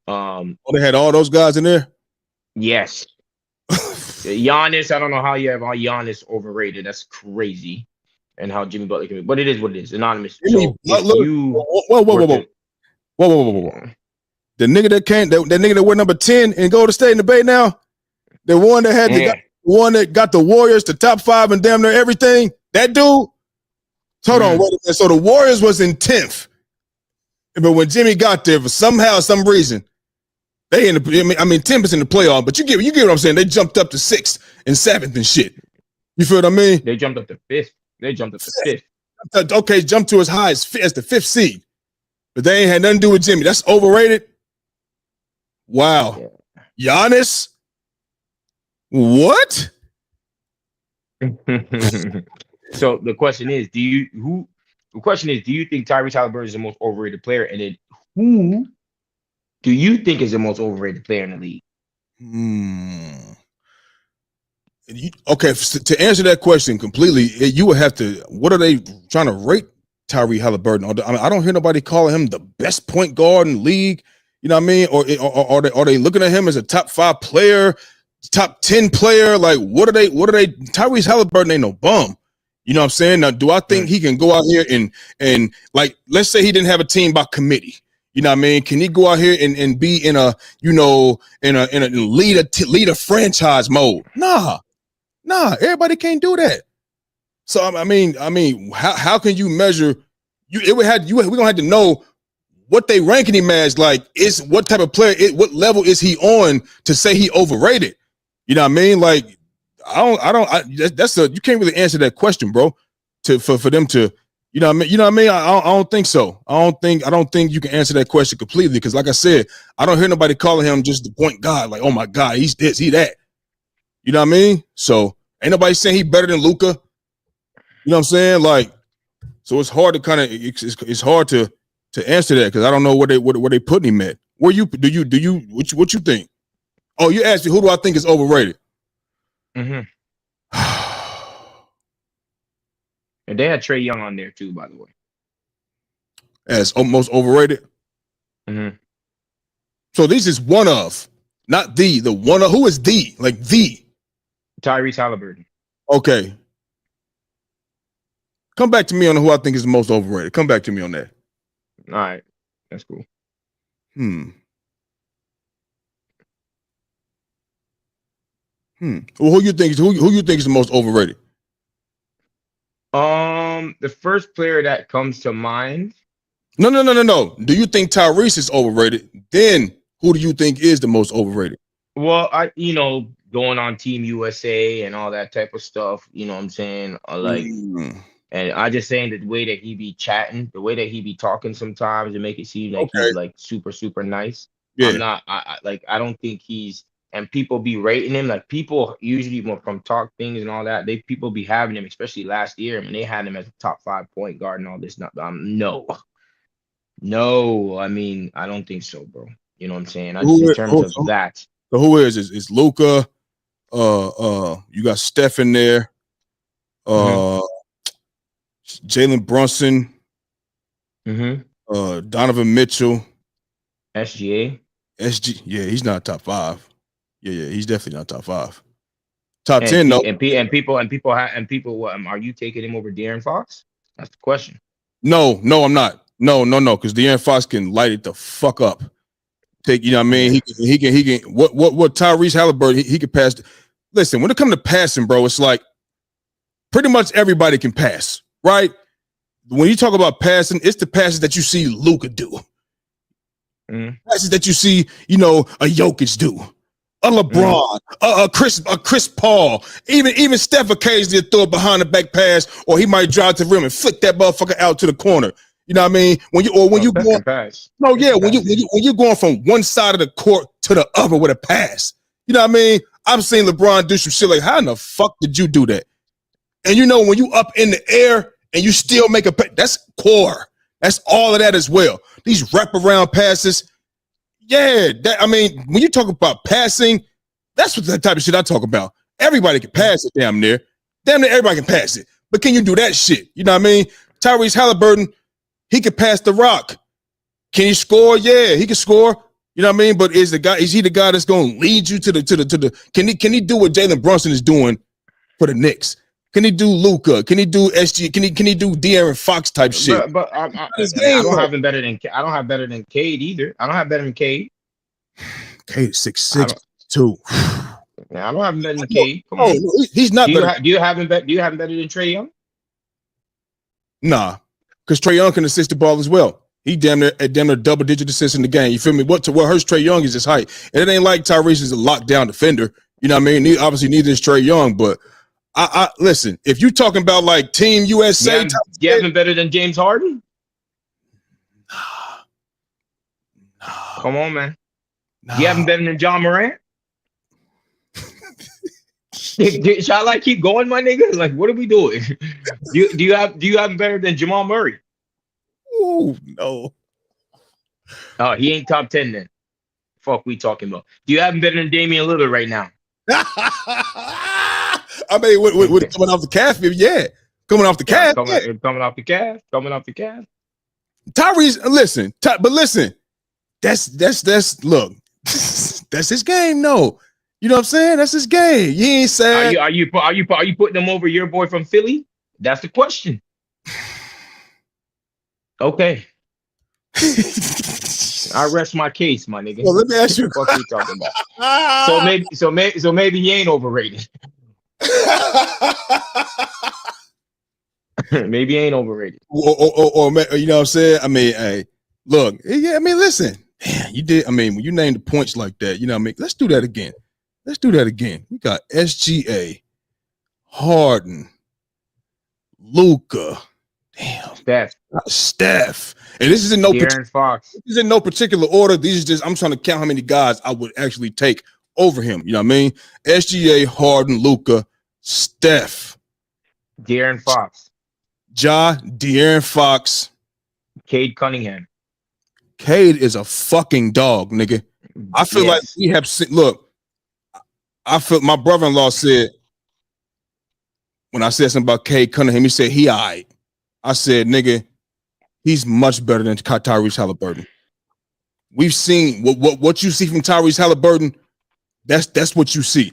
They had all those guys in there.
Yes. Giannis, I don't know how you have Giannis overrated. That's crazy. And how Jimmy Butler can be, but it is what it is. Anonymous.
So whoa. The nigga that came, that nigga that went number 10 and go to State in the Bay now, the one that had the one that got the Warriors to top 5 and damn near everything. That dude. Hold on, wait a minute. So the Warriors was in 10th, but when Jimmy got there, for some reason, they in the 10th in the playoff. But you get what I'm saying. They jumped up to 6th and 7th and shit. You feel what I mean?
They jumped up to 5th.
Okay, jumped to as high as the 5th seed, but they ain't had nothing to do with Jimmy. That's overrated. Wow, Giannis. What?
So the question is, do you think Tyrese Halliburton is the most overrated player? And then who do you think is the most overrated player in the league?
Okay, to answer that question completely, you would have to, what are they trying to rate Tyrese Halliburton? I don't hear nobody calling him the best point guard in the league. You know what I mean? Or are they looking at him as a top 5 player, top 10 player? Like, what are they? Tyrese Halliburton ain't no bum. You know what I'm saying? Now, do I think he can go out here and like, let's say he didn't have a team by committee. You know what I mean? Can he go out here and be in a lead a franchise mode? Nah, everybody can't do that. So I mean, how can you measure? We're gonna have to know what they ranking him as. Like, is what type of player? What level is he on to say he overrated? You know what I mean? Like, you can't really answer that question, bro. For them to, you know what I mean? I don't think so. I don't think you can answer that question completely, because, like I said, I don't hear nobody calling him just the point guard. Like, oh my God, he's this, he that. You know what I mean? So ain't nobody saying he better than Luka. You know what I'm saying? Like, so it's hard to it's hard to answer that, because I don't know where they putting him at. What you think? Oh, you asked me who do I think is overrated?
And they had Trae Young on there too, by the way,
as most overrated. So this is one of, not the one of. Who is the
Tyrese Halliburton?
Okay. Come back to me on who I think is the most overrated. Come back to me on that.
All right. That's cool.
Well, who you think is the most overrated?
The first player that comes to mind.
No. Do you think Tyrese is overrated? Then who do you think is the most overrated?
Well, going on Team USA and all that type of stuff, you know what I'm saying? And I just saying the way that he be chatting, the way that he be talking sometimes, and make it seem like he's like super, super nice. Yeah. I don't think he's, and people be rating him. Like, people usually from talk things and all that, people be having him, especially last year when they had him as a top 5 point guard and all this. No, I mean, I don't think so, bro. You know what I'm saying? In terms of that.
So who is it? It's Luka. You got Steph in there. Jalen Brunson. Donovan Mitchell.
SGA.
Yeah, he's not top 5. Yeah, he's definitely not top 5. Top 10 though.
And people. What, are you taking him over De'Aaron Fox? That's the question.
No, I'm not. No, because De'Aaron Fox can light it the fuck up. take, you know what I mean? He can what Tyrese Halliburton, he can pass. Listen, when it comes to passing, bro, it's like pretty much everybody can pass, right? When you talk about passing, it's the passes that you see Luka do. Passes that you see, you know, a Jokic do. A LeBron, a Chris Paul, even Steph occasionally throw it behind the back pass, or he might drive to the rim and flick that motherfucker out to the corner. You know what I mean? When you're going from one side of the court to the other with a pass. You know what I mean? I've seen LeBron do some shit like, how in the fuck did you do that? And you know, when you up in the air and you still make a pass, that's core. That's all of that as well. These wraparound passes. Yeah, when you talk about passing, that's what the type of shit I talk about. Everybody can pass it damn near. Damn near everybody can pass it. But can you do that shit? You know what I mean? Tyrese Halliburton, he can pass the rock. Can he score? Yeah, he can score. You know what I mean? But is he the guy that's going to lead you to the can he do what Jalen Brunson is doing for the Knicks? Can he do Luka? Can he do SG? Can he do De'Aaron Fox type shit?
But I don't have him better than Cade either. I don't have better than Cade.
Cade is 6'6", 2.
Yeah, I don't have him better than Cade. Come on.
No, he's not better.
Do you have him better than Trae Young?
Nah, because Trae Young can assist the ball as well. He damn near double-digit assists in the game. You feel me? What hurts Trae Young is his height, and it ain't like Tyrese is a lockdown defender. You know what I mean? Obviously, neither is Trae Young, but. I listen, if you're talking about like Team USA,
you have him better than James Harden?
No.
Come on, man. No. You have him better than John Morant? Shall I keep going, my nigga? Like, what are we doing? Do you have him better than Jamal Murray?
Oh no.
Oh, he ain't top 10 then. Fuck we talking about. Do you have him better than Damian Lillard right now?
I mean, with coming off the calf, yeah. Coming off the calf.
Coming off the calf.
Tyrese, listen, that's look, that's his game, no. You know what I'm saying? That's his game. He ain't sad.
Are you putting him over your boy from Philly? That's the question. Okay. I rest my case, my nigga.
Well, let me ask you.
What you talking about? So maybe he ain't overrated. Maybe he ain't overrated.
Or you know what I'm saying? I mean, hey, look, yeah, I mean, listen, man, you did. I mean, when you name the points like that, you know what I mean? Let's do that again. We got SGA, Harden, Luka, damn, Steph. And this is in no
Fox.
This is in no particular order. These are just, I'm trying to count how many guys I would actually take over him. You know what I mean? SGA, Harden, Luka, Steph,
De'Aaron Fox,
De'Aaron Fox,
Cade Cunningham.
Cade is a fucking dog, nigga. I feel like we have look. I feel my brother-in-law said when I said something about Cade Cunningham, he said he alright. I said, nigga, he's much better than Tyrese Halliburton. We've seen what you see from Tyrese Halliburton. That's what you see.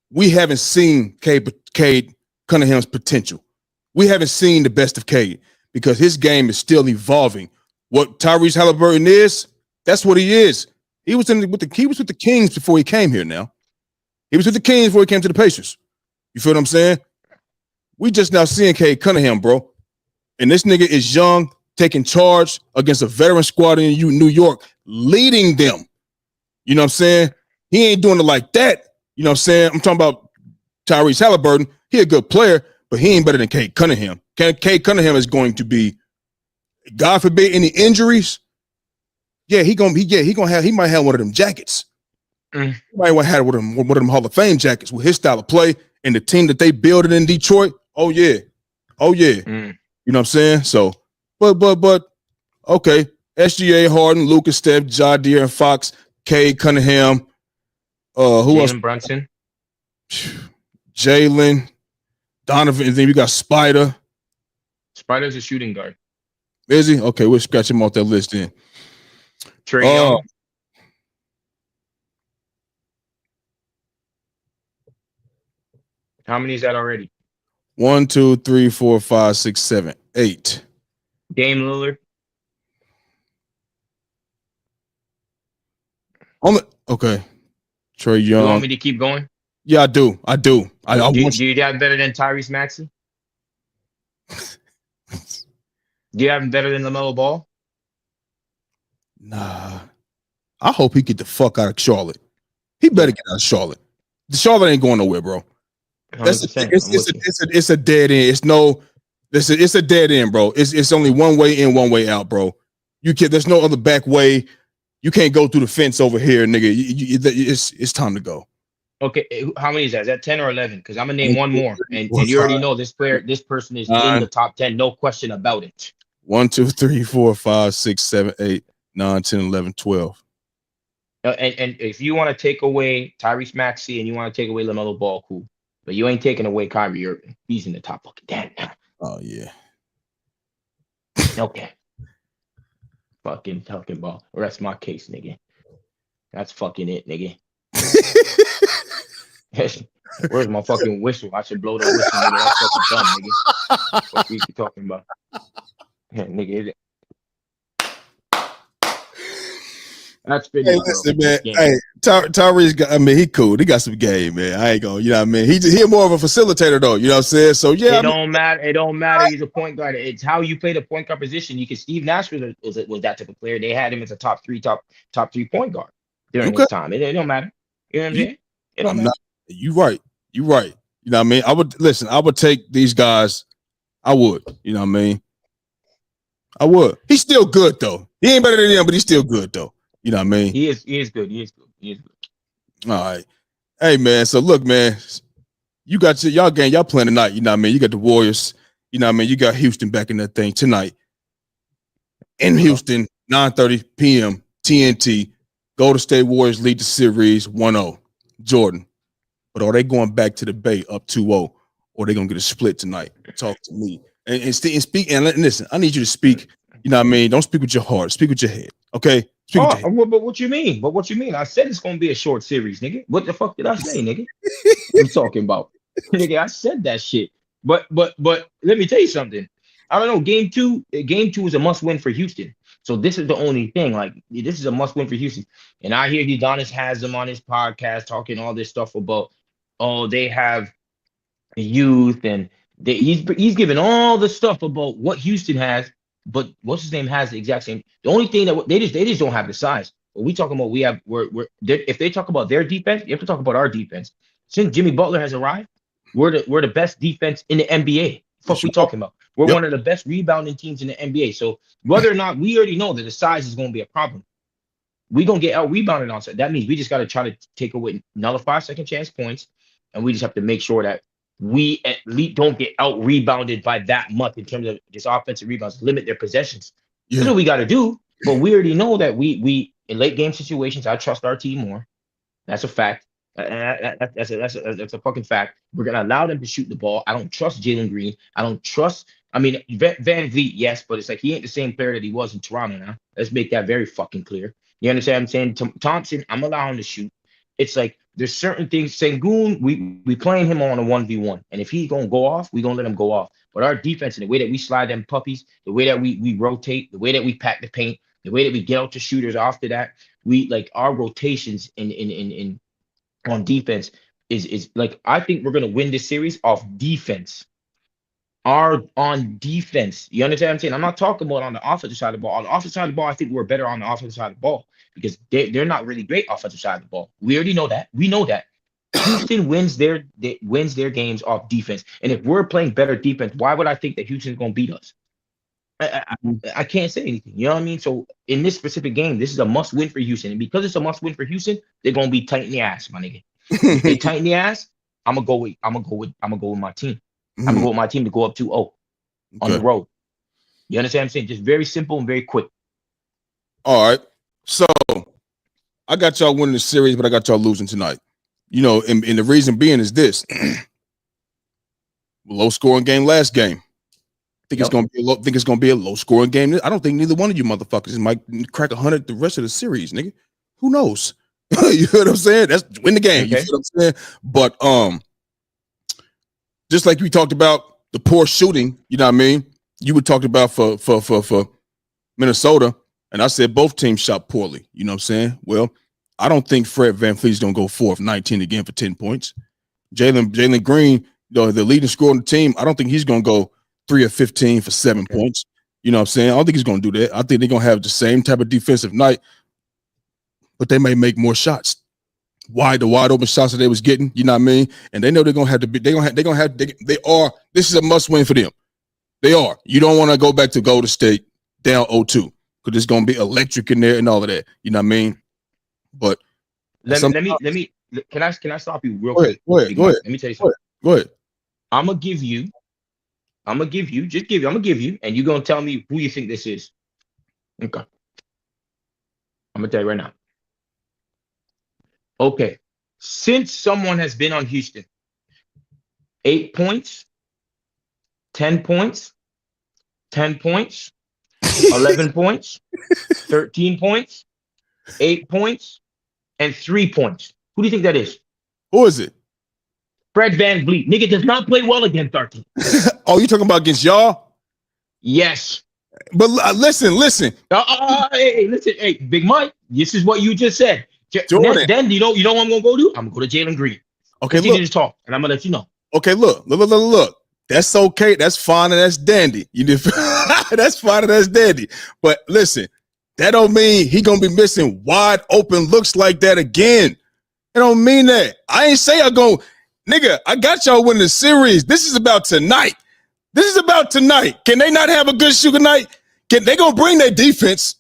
We haven't seen Cade Cunningham's potential. We haven't seen the best of Cade because his game is still evolving. What Tyrese Halliburton is, that's what he is. He was with the Kings before he came here. Now he was with the Kings before he came to the Pacers. You feel what I'm saying? We just now seeing Cade Cunningham, bro, and this nigga is young, taking charge against a veteran squad in New York, leading them. You know what I'm saying? He ain't doing it like that. You know what I'm saying? I'm talking about Tyrese Halliburton. He a good player, but he ain't better than Cade Cunningham. Cade Cunningham is going to be, God forbid, any injuries. Yeah, he might have one of them jackets. He might have one of them Hall of Fame jackets with his style of play and the team that they built in Detroit. Oh yeah. You know what I'm saying? So, but okay. SGA, Harden, Lucas, Steph, De'Aaron Fox, Cade Cunningham. Who else?
Brunson.
Jalen, Donovan, and then we got Spider.
Spider's a shooting guard.
Is he? Okay, we'll scratch him off that list then.
Trae Young. How many is that already?
1, 2, 3, 4, 5, 6, 7, 8.
Dame Lillard.
Okay. Trey
You want
Young.
me to keep going?
Yeah, I do. I do. I
Do
want
you have better than Tyrese Maxey? Do you have him better than LaMelo Ball?
Nah. I hope he get the fuck out of Charlotte. He better
Yeah.
get out of Charlotte. The Charlotte ain't going nowhere, bro.
100%. I'm with you.
It's a dead end. It's a dead end, bro. It's only one way in, one way out, bro. There's no other back way. You can't go through the fence over here, nigga. It's time to go.
Okay, how many is that? Is that 10 or 11? Because I'm gonna name
1,
one
2,
more,
3,
and
4,
you already
5,
know this player, this person is in
9.
the top 10, no question about it.
1, 2, 3, 4, 5, 6, 7, 8, 9, 10, 11, 12.
And if you want to take away Tyrese Maxey and you want to take away LaMelo Ball, cool. But you ain't taking away Kyrie Irving. He's in the top fucking 10 now.
Oh yeah.
Okay. Fucking talking about. Rest my case, nigga. That's fucking it, nigga. Where's my fucking whistle? I should blow the whistle, nigga. That's fucking dumb, nigga. What are you talking about? Yeah, nigga. That's been
Hey, listen, man. Hey, Tyrese, he cool. He got some game, man. I ain't gonna, you know what I mean? He's more of a facilitator, though. You know what I'm saying? So yeah,
It don't matter. It don't matter. He's a point guard. It's how you play the point guard position. You can. Steve Nash was that type of player. They had him as a top three point guard during
okay.
his time. It don't matter. You know what I'm saying? It don't matter.
You right. You right. You know what I mean? I would take these guys. I would. You know what I mean? I would. He's still good though. He ain't better than him, but he's still good though. You know what I mean?
He is good. He is good.
All right. Hey man, so look, man, you got y'all game, y'all playing tonight, you know what I mean? You got the Warriors, you know what I mean? You got Houston back in that thing tonight. In Houston, 9:30 p.m. TNT. Golden State Warriors lead the series 1-0. Jordan. But are they going back to the Bay up 2-0, or are they gonna get a split tonight? Talk to me. And speak and listen, I need you to speak, you know what I mean? Don't speak with your heart, speak with your head. Okay? Speak with your head.
But what you mean? But what you mean? I said it's gonna be a short series, nigga. What the fuck did I say, nigga? What you talking about? Nigga, I said that shit. But let me tell you something. I don't know. Game two is a must win for Houston. So this is the only thing. Like, this is a must win for Houston. And I hear Udonis has them on his podcast talking all this stuff about, oh, they have youth and he's giving all the stuff about what Houston has, but what's his name has the exact same. The only thing that they just don't have the size. What we talking about, if they talk about their defense, you have to talk about our defense. Since Jimmy Butler has arrived, we're the best defense in the NBA. Fuck, we talking about. We're one of the best rebounding teams in the NBA. So whether or not, we already know that the size is going to be a problem. We're going to get out rebounded on. So that means we just got to try to take away, nullify second chance points, and we just have to make sure that we at least don't get out rebounded by that much in terms of just offensive rebounds, limit their possessions. Yeah. That's what we got to do. But we already know that we in late game situations, I trust our team more. That's a fact. That's a fucking fact. We're gonna allow them to shoot the ball. I don't trust Jalen Green. I don't trust. I mean, Van Vliet, yes, but it's like he ain't the same player that he was in Toronto now. Let's make that very fucking clear. You understand what I'm saying? Thompson, I'm allowing to shoot. It's like there's certain things. Sengun, we playing him on a 1v1, and if he's gonna go off, we gonna let him go off. But our defense and the way that we slide them puppies, the way that we rotate, the way that we pack the paint, the way that we get out to shooters after that, we like our rotations in on defense is like, I think we're gonna win this series off defense. On defense. You understand what I'm saying? I'm not talking about on the offensive side of the ball. On the offensive side of the ball, I think we're better on the offensive side of the ball because they're not really great offensive side of the ball. We already know that. We know that. Houston wins their games off defense. And if we're playing better defense, why would I think that Houston's gonna beat us? I can't say anything. You know what I mean? So in this specific game, this is a must win for Houston. And because it's a must win for Houston, they're gonna be tight in the ass, my nigga. If they tighten the ass, I'm gonna go with my team. I'm gonna go with my team to go up 2-0 on the road. You understand what I'm saying? Just very simple and very quick.
All right. So I got y'all winning the series, but I got y'all losing tonight. You know, and the reason being is this. Low scoring game last game. Think it's gonna be a low scoring game. I don't think neither one of you motherfuckers might crack 100 the rest of the series, nigga. Who knows? You know what I'm saying? That's win the game. Okay. You feel what I'm saying? But just like we talked about the poor shooting, you know what I mean? You were talking about for Minnesota, and I said both teams shot poorly. You know what I'm saying? Well, I don't think Fred VanVleet's gonna go 4 of 19 again for 10 points. Jalen Green, the leading scorer on the team, I don't think he's gonna go 3 of 15 for 7 points. You know what I'm saying? I don't think he's gonna do that. I think they're gonna have the same type of defensive night, but they may make more shots. The wide open shots that they was getting, you know what I mean? And they know they're gonna have to be. They are. This is a must win for them. They are. You don't want to go back to Golden State down 0-2 because it's gonna be electric in there and all of that. You know what I mean? But
let me. Can I stop you real quick?
Go ahead.
Let me tell you something.
Go ahead.
I'm gonna give you, and you're gonna tell me who you think this is. Okay. I'm gonna tell you right now. Okay. Since someone has been on Houston, 8 points, 10 points, 10 points, 11 points, 13 points, 8 points, and 3 points. Who do you think that is?
Who is it?
Fred VanVleet. Nigga does not play well against 13.
Oh, you talking about against y'all?
Yes.
But listen.
Hey, listen. Hey, Big Mike, this is what you just said.
Jordan.
Then you know what I'm gonna go do? I'm gonna go to Jalen Green.
Okay,
look. Just talk, and I'm gonna let you know.
Okay, look. That's okay. That's fine and that's dandy. You did. That's fine and that's dandy. But listen, that don't mean he gonna be missing wide open looks like that again. It don't mean that. I ain't say I'm going, nigga. I got y'all winning the series. This is about tonight. Can they not have a good shooting night? They gonna bring their defense.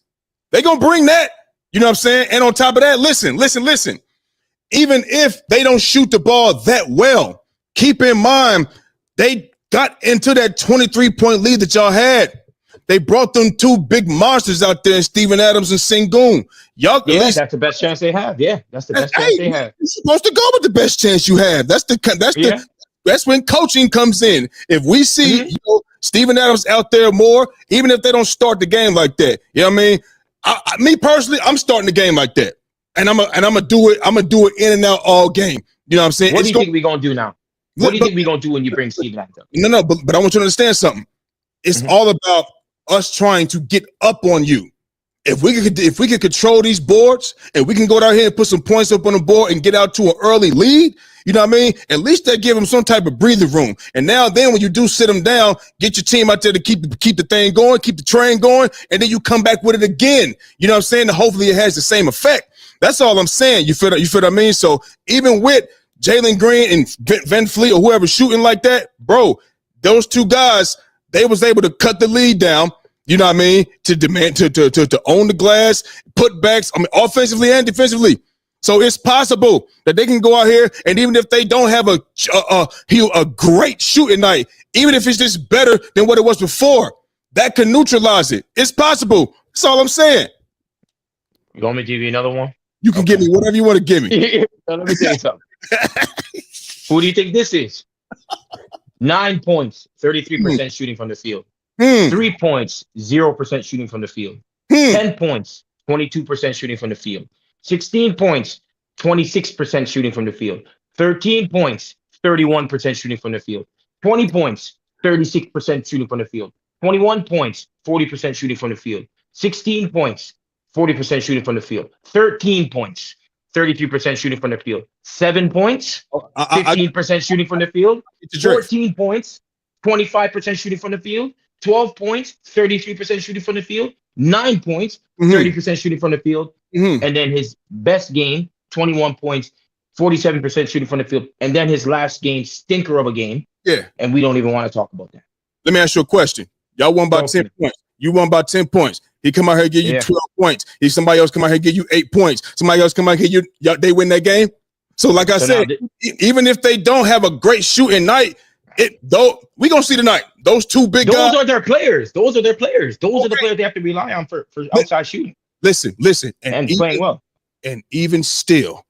They gonna bring that. You know what I'm saying? And on top of that, listen. Even if they don't shoot the ball that well, keep in mind they got into that 23-point lead that y'all had. They brought them 2 big monsters out there, Steven Adams and Sengun. Y'all,
that's the best chance they have. Yeah, that's the best chance they have.
You're supposed to go with the best chance you have. That's when coaching comes in. If we see Steven Adams out there more, even if they don't start the game like that, you know what I mean? Me personally, I'm starting the game like that, and I'm gonna do it. I'm gonna do it in and out all game. You know what I'm saying?
What do you think we're gonna do now? What do you think we're gonna do when you bring Steven Adams up?
No, but I want you to understand something. It's all about us trying to get up on you. If we could control these boards and we can go down here and put some points up on the board and get out to an early lead, you know what I mean? At least they give them some type of breathing room. And now then when you do sit them down, get your team out there to keep the thing going, keep the train going, and then you come back with it again. You know what I'm saying? And hopefully it has the same effect. That's all I'm saying. You feel what I mean? So even with Jalen Green and VanVleet or whoever shooting like that, bro, those 2 guys, they was able to cut the lead down. You know what I mean? To demand to own the glass, putbacks, offensively and defensively. So it's possible that they can go out here, and even if they don't have a great shooting night, even if it's just better than what it was before, that can neutralize it. It's possible. That's all I'm saying.
You want me to give you another one?
You can give me whatever you want to give me.
Let me tell you something. Who do you think this is? 9 points, 33% shooting from the field. 3 points, 0% shooting from the field. 10 points, 22% shooting from the field. 16 points, 26% shooting from the field. 13 points, 31% shooting from the field. 20 points, 36% shooting from the field. 21 points, 40% shooting from the field. 16 points, 40% shooting from the field. 13 points, 33% shooting from the field. 7 points, 15% shooting from the field. 14 points, 25% shooting from the field. 12 points, 33% shooting from the field. 9 points, 30% shooting from the field. And then his best game, 21 points, 47% shooting from the field. And then his last game, stinker of a game. Yeah. And we don't even want to talk about that.
Let me ask you a question. Y'all won by 10 points. You won by 10 points. He come out here and give you 12 points. Somebody else come out here and give you 8 points. Somebody else come out here, they win that game. So like I said, even if they don't have a great shooting night, we gonna see tonight. Those 2 big guys.
Those are their players. Those are the players they have to rely on for outside shooting.
Listen.
And playing well.
And even still,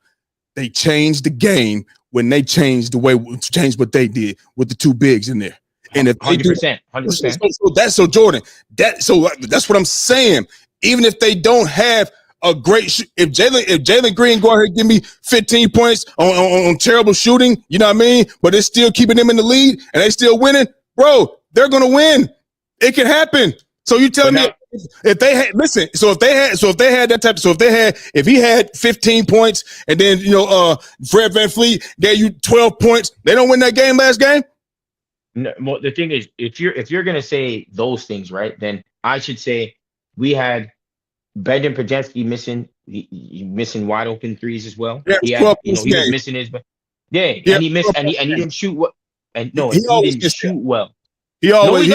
they changed the game when they changed what they did with the 2 bigs in there. And if
100%.
So Jordan, that's what I'm saying. Even if they don't have a great if Jalen Green go out here and give me 15 points on terrible shooting, you know what I mean? But it's still keeping them in the lead and they still winning, bro, they're gonna win. It can happen. So you telling me if they had listen, if he had 15 points and then Fred VanVleet gave you 12 points, they don't win that game last game.
No, well, the thing is, if you're gonna say those things, right, then I should say we had Brendan Podolski missing wide open threes as well.
Yeah,
He had, he was missing his, but yeah, and he missed, and he didn't shoot what, and no, he didn't shoot well.
He always,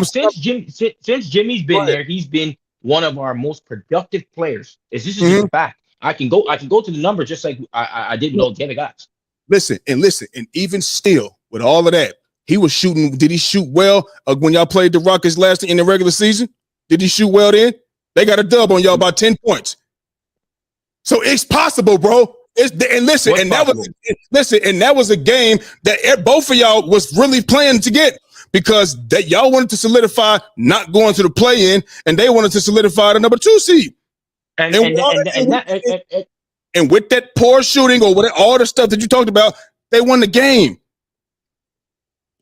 since Jimmy's been there, he's been one of our most productive players. This is just a fact. I can go to the numbers just like I did with all the other guys.
Listen, and even still with all of that, he was shooting. Did he shoot well when y'all played the Rockets last in the regular season? Did he shoot well then? They got a dub on y'all by 10 points. So it's possible, bro. That was a game that both of y'all was really playing to get, because that y'all wanted to solidify not going to the play-in, and they wanted to solidify the number 2 seed. And with that poor shooting or with all the stuff that you talked about, they won the game.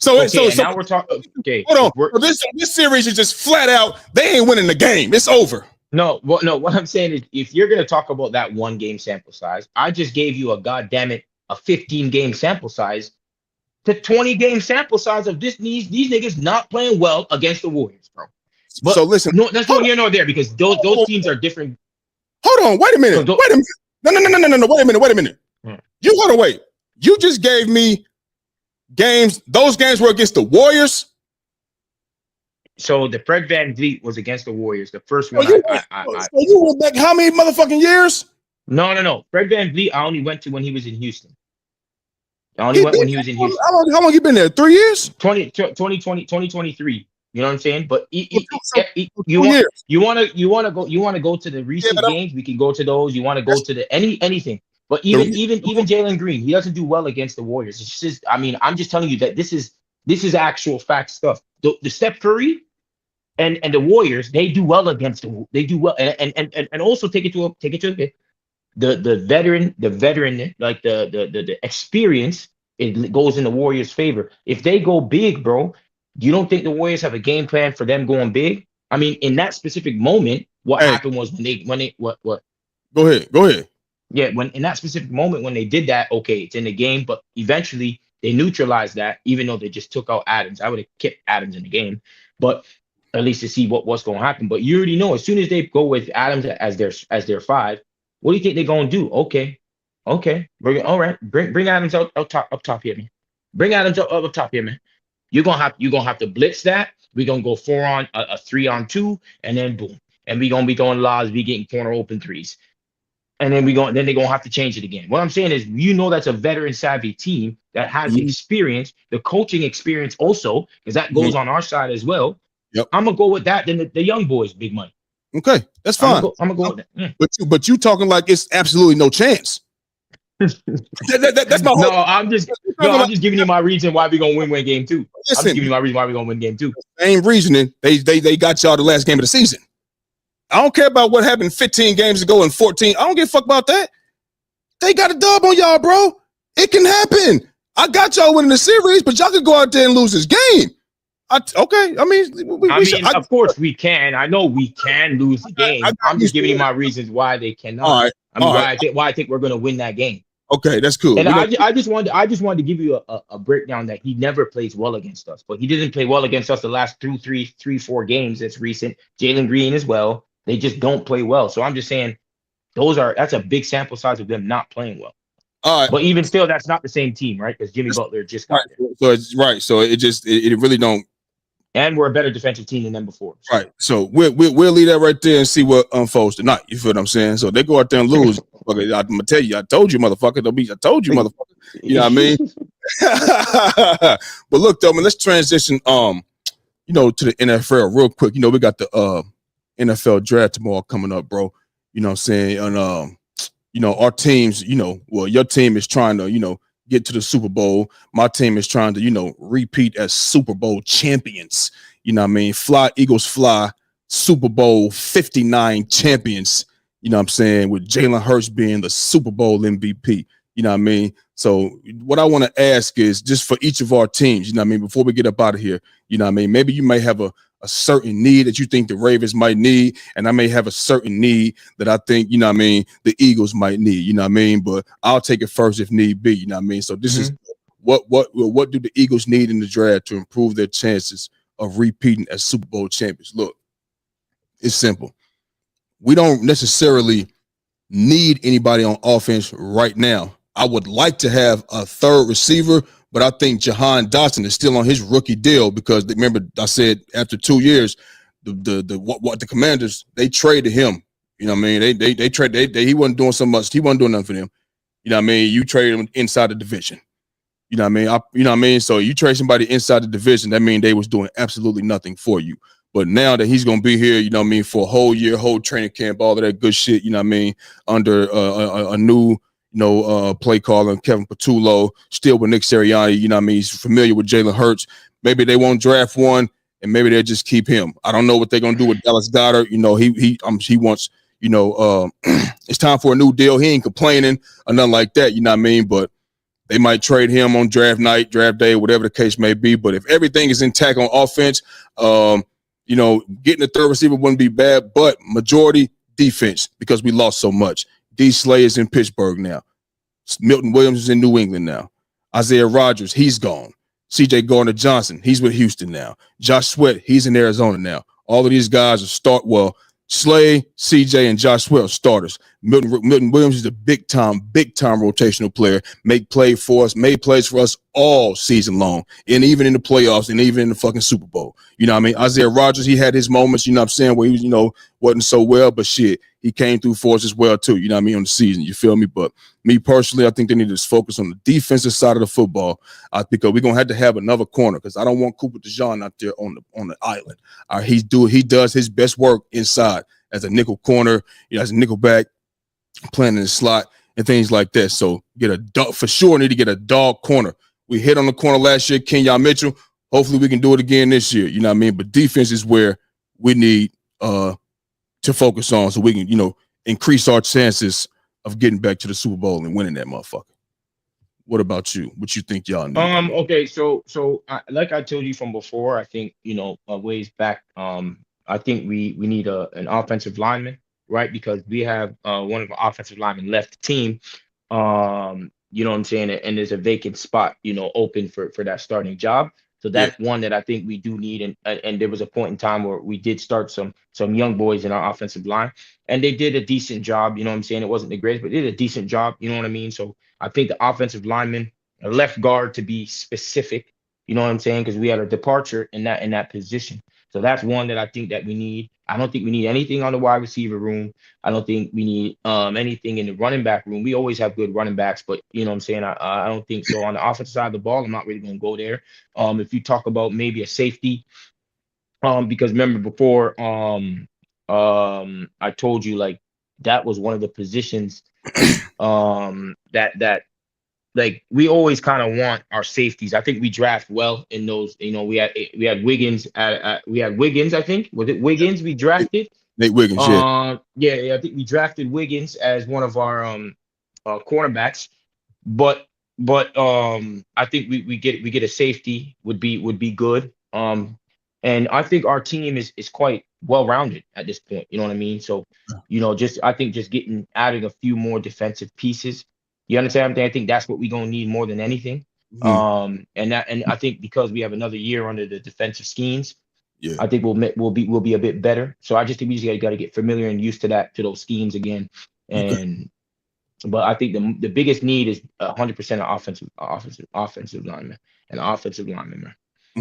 So
now we're talking. Okay,
hold on. This series is just flat out. They ain't winning the game. It's over.
No. What I'm saying is, if you're gonna talk about that 1 game sample size, I just gave you a 15 game sample size to 20 game sample size of these niggas not playing well against the Warriors, bro. But
so listen,
no, that's not here nor there, because those teams are different.
Hold on, wait a minute. No. Wait a minute. Wait. You just gave me games. Those games were against the Warriors.
So the Fred VanVleet was against the Warriors. The first one.
So you went back how many motherfucking years?
No. Fred VanVleet, I only went to when he was in Houston. When he was in Houston.
How long you been there? 3 years?
2023. You know what I'm saying? But you want to go to the recent games? We can go to those. You want to go to the anything? But even Jalen Green, he doesn't do well against the Warriors. It's just, I'm just telling you that this is actual fact stuff. The Steph Curry and the Warriors, they do well against they do well, and also take it to the veteran, like the experience, it goes in the Warriors' favor. If they go big, bro, you don't think the Warriors have a game plan for them going big? I mean, in that specific moment, what happened was when they what?
Go ahead.
Yeah, when in that specific moment when they did that, okay, it's in the game, but eventually they neutralized that, even though they just took out Adams. I would have kept Adams in the game, but at least to see what's going to happen. But you already know, as soon as they go with Adams as their 5, what do you think they're going to do? Okay, bring Adams up top here, man. Bring Adams up top here, man. You're gonna have to blitz that. We're gonna go 4 on a 3-on-2, and then boom, and we're gonna be throwing lobs, be getting corner open threes. And then they're gonna have to change it again. What I'm saying is, that's a veteran savvy team that has experience, the coaching experience also, because that goes on our side as well.
Yep.
I'm gonna go with that. Then the young boys, big money.
Okay, that's fine.
I'm gonna go with that.
But you talking like it's absolutely no chance. That's my whole.
I'm just giving you my reason why we're gonna win game 2. Listen, I'm just giving you my reason why we're gonna win game 2.
Same reasoning. They got y'all the last game of the season. I don't care about what happened 15 games ago and 14. I don't give a fuck about that. They got a dub on y'all, bro. It can happen. I got y'all winning the series, but y'all can go out there and lose this game. Of
course we can. I know we can lose the game. I'm just giving you my reasons why they cannot.
All right.
Why I think we're going to win that game.
Okay, that's cool.
And I just wanted to give you a breakdown that he never plays well against us, but he didn't play well against us the last 4 games. That's recent. Jalen Green as well. They just don't play well. So I'm just saying that's a big sample size of them not playing well.
All right.
But even still, that's not the same team, right? Because Jimmy Butler just got there.
So it's right. So it really don't.
And we're a better defensive team than them before. So.
Right. So we'll leave that right there and see what unfolds tonight. You feel what I'm saying? So they go out there and lose. Okay, I'm gonna tell you. I told you, motherfucker. I told you, motherfucker. You know what I mean? But look, though, man. Let's transition. To the NFL real quick. We got the NFL draft tomorrow coming up, bro. You know what I'm saying? And our teams. Your team is trying to get to the Super Bowl. My team is trying to repeat as Super Bowl champions. You know what I mean? Fly Eagles fly. Super Bowl 59 champions. You know what I'm saying? With Jalen Hurts being the Super Bowl MVP. You know what I mean? So what I want to ask is just for each of our teams, you know what I mean, before we get up out of here, you know what I mean? Maybe you may have a a certain need that you think the Ravens might need, and I may have a certain need that I think, you know what I mean, the Eagles might need, you know what I mean? But I'll take it first if need be, you know what I mean? So this is what do the Eagles need in the draft to improve their chances of repeating as Super Bowl champions? Look, it's simple. We don't necessarily need anybody on offense right now. I would like to have a third receiver, but I think Jahan Dotson is still on his rookie deal because remember I said after 2 years, the Commanders, they traded him. You know what I mean? They traded he wasn't doing so much. He wasn't doing nothing for them. You know what I mean? You traded him inside the division. You know what I mean? You know what I mean? So you trade somebody inside the division, that means they was doing absolutely nothing for you. But now that he's going to be here, you know what I mean, for a whole year, whole training camp, all of that good shit, you know what I mean, under a new, play caller, Kevin Patullo, still with Nick Sirianni, you know what I mean, he's familiar with Jalen Hurts. Maybe they won't draft one, and maybe they'll just keep him. I don't know what they're going to do with Dallas Goedert. You know, he wants, it's time for a new deal. He ain't complaining or nothing like that, you know what I mean, but they might trade him on draft night, draft day, whatever the case may be. But if everything is intact on offense, getting a third receiver wouldn't be bad, but majority defense because we lost so much. D. Slay is in Pittsburgh now. Milton Williams is in New England now. Isaiah Rodgers, he's gone. C.J. Gardner-Johnson, he's with Houston now. Josh Sweat, he's in Arizona now. All of these guys are Slay, CJ, and Josh Sweat are starters. Milton Williams is a big time rotational player. Made plays for us all season long, and even in the playoffs, and even in the fucking Super Bowl. You know what I mean? Isaiah Rodgers, he had his moments, you know what I'm saying, where he was, wasn't so well, but shit, he came through for us as well too, you know what I mean, on the season, you feel me? But me personally, I think they need to focus on the defensive side of the football because we're going to have another corner because I don't want Cooper DeJean out there on the island. He does his best work inside as a nickel corner, as a nickel back, playing in the slot and things like that. So need to get a dog corner. We hit on the corner last year, Kenyon Mitchell. Hopefully we can do it again this year. You know what I mean? But defense is where we need to focus on so we can, increase our chances of getting back to the Super Bowl and winning that motherfucker. What about you? What you think y'all need?
Okay, so like I told you from before, I think a ways back. I think we need an offensive lineman, right? Because we have one of our offensive linemen left the team. You know what I'm saying? And there's a vacant spot, open for that starting job. So that's one that I think we do need. And there was a point in time where we did start some young boys in our offensive line, and they did a decent job. You know what I'm saying? It wasn't the greatest, but they did a decent job. You know what I mean? So I think the offensive lineman, a left guard to be specific, you know what I'm saying? Because we had a departure in that position. So that's one that I think that we need. I don't think we need anything on the wide receiver room. I don't think we need anything in the running back room. We always have good running backs, but you know what I'm saying? I don't think so. On the offensive side of the ball, I'm not really going to go there. If you talk about maybe a safety, because remember before I told you like that was one of the positions that like we always kind of want our safeties. I think we draft well in those. We had Wiggins we had Wiggins. I think was it Wiggins we drafted.
Nate Wiggins.
Yeah. I think we drafted Wiggins as one of our cornerbacks. But I think we get a safety would be good. And I think our team is quite well rounded at this point. You know what I mean? So I think just adding a few more defensive pieces. You understand what I'm saying? I think that's what we're gonna need more than anything. And I think because we have another year under the defensive schemes, I think we'll be a bit better. So I just think we just got to get familiar and used to those schemes again. But I think the biggest need is 100% offensive lineman and offensive lineman. Man.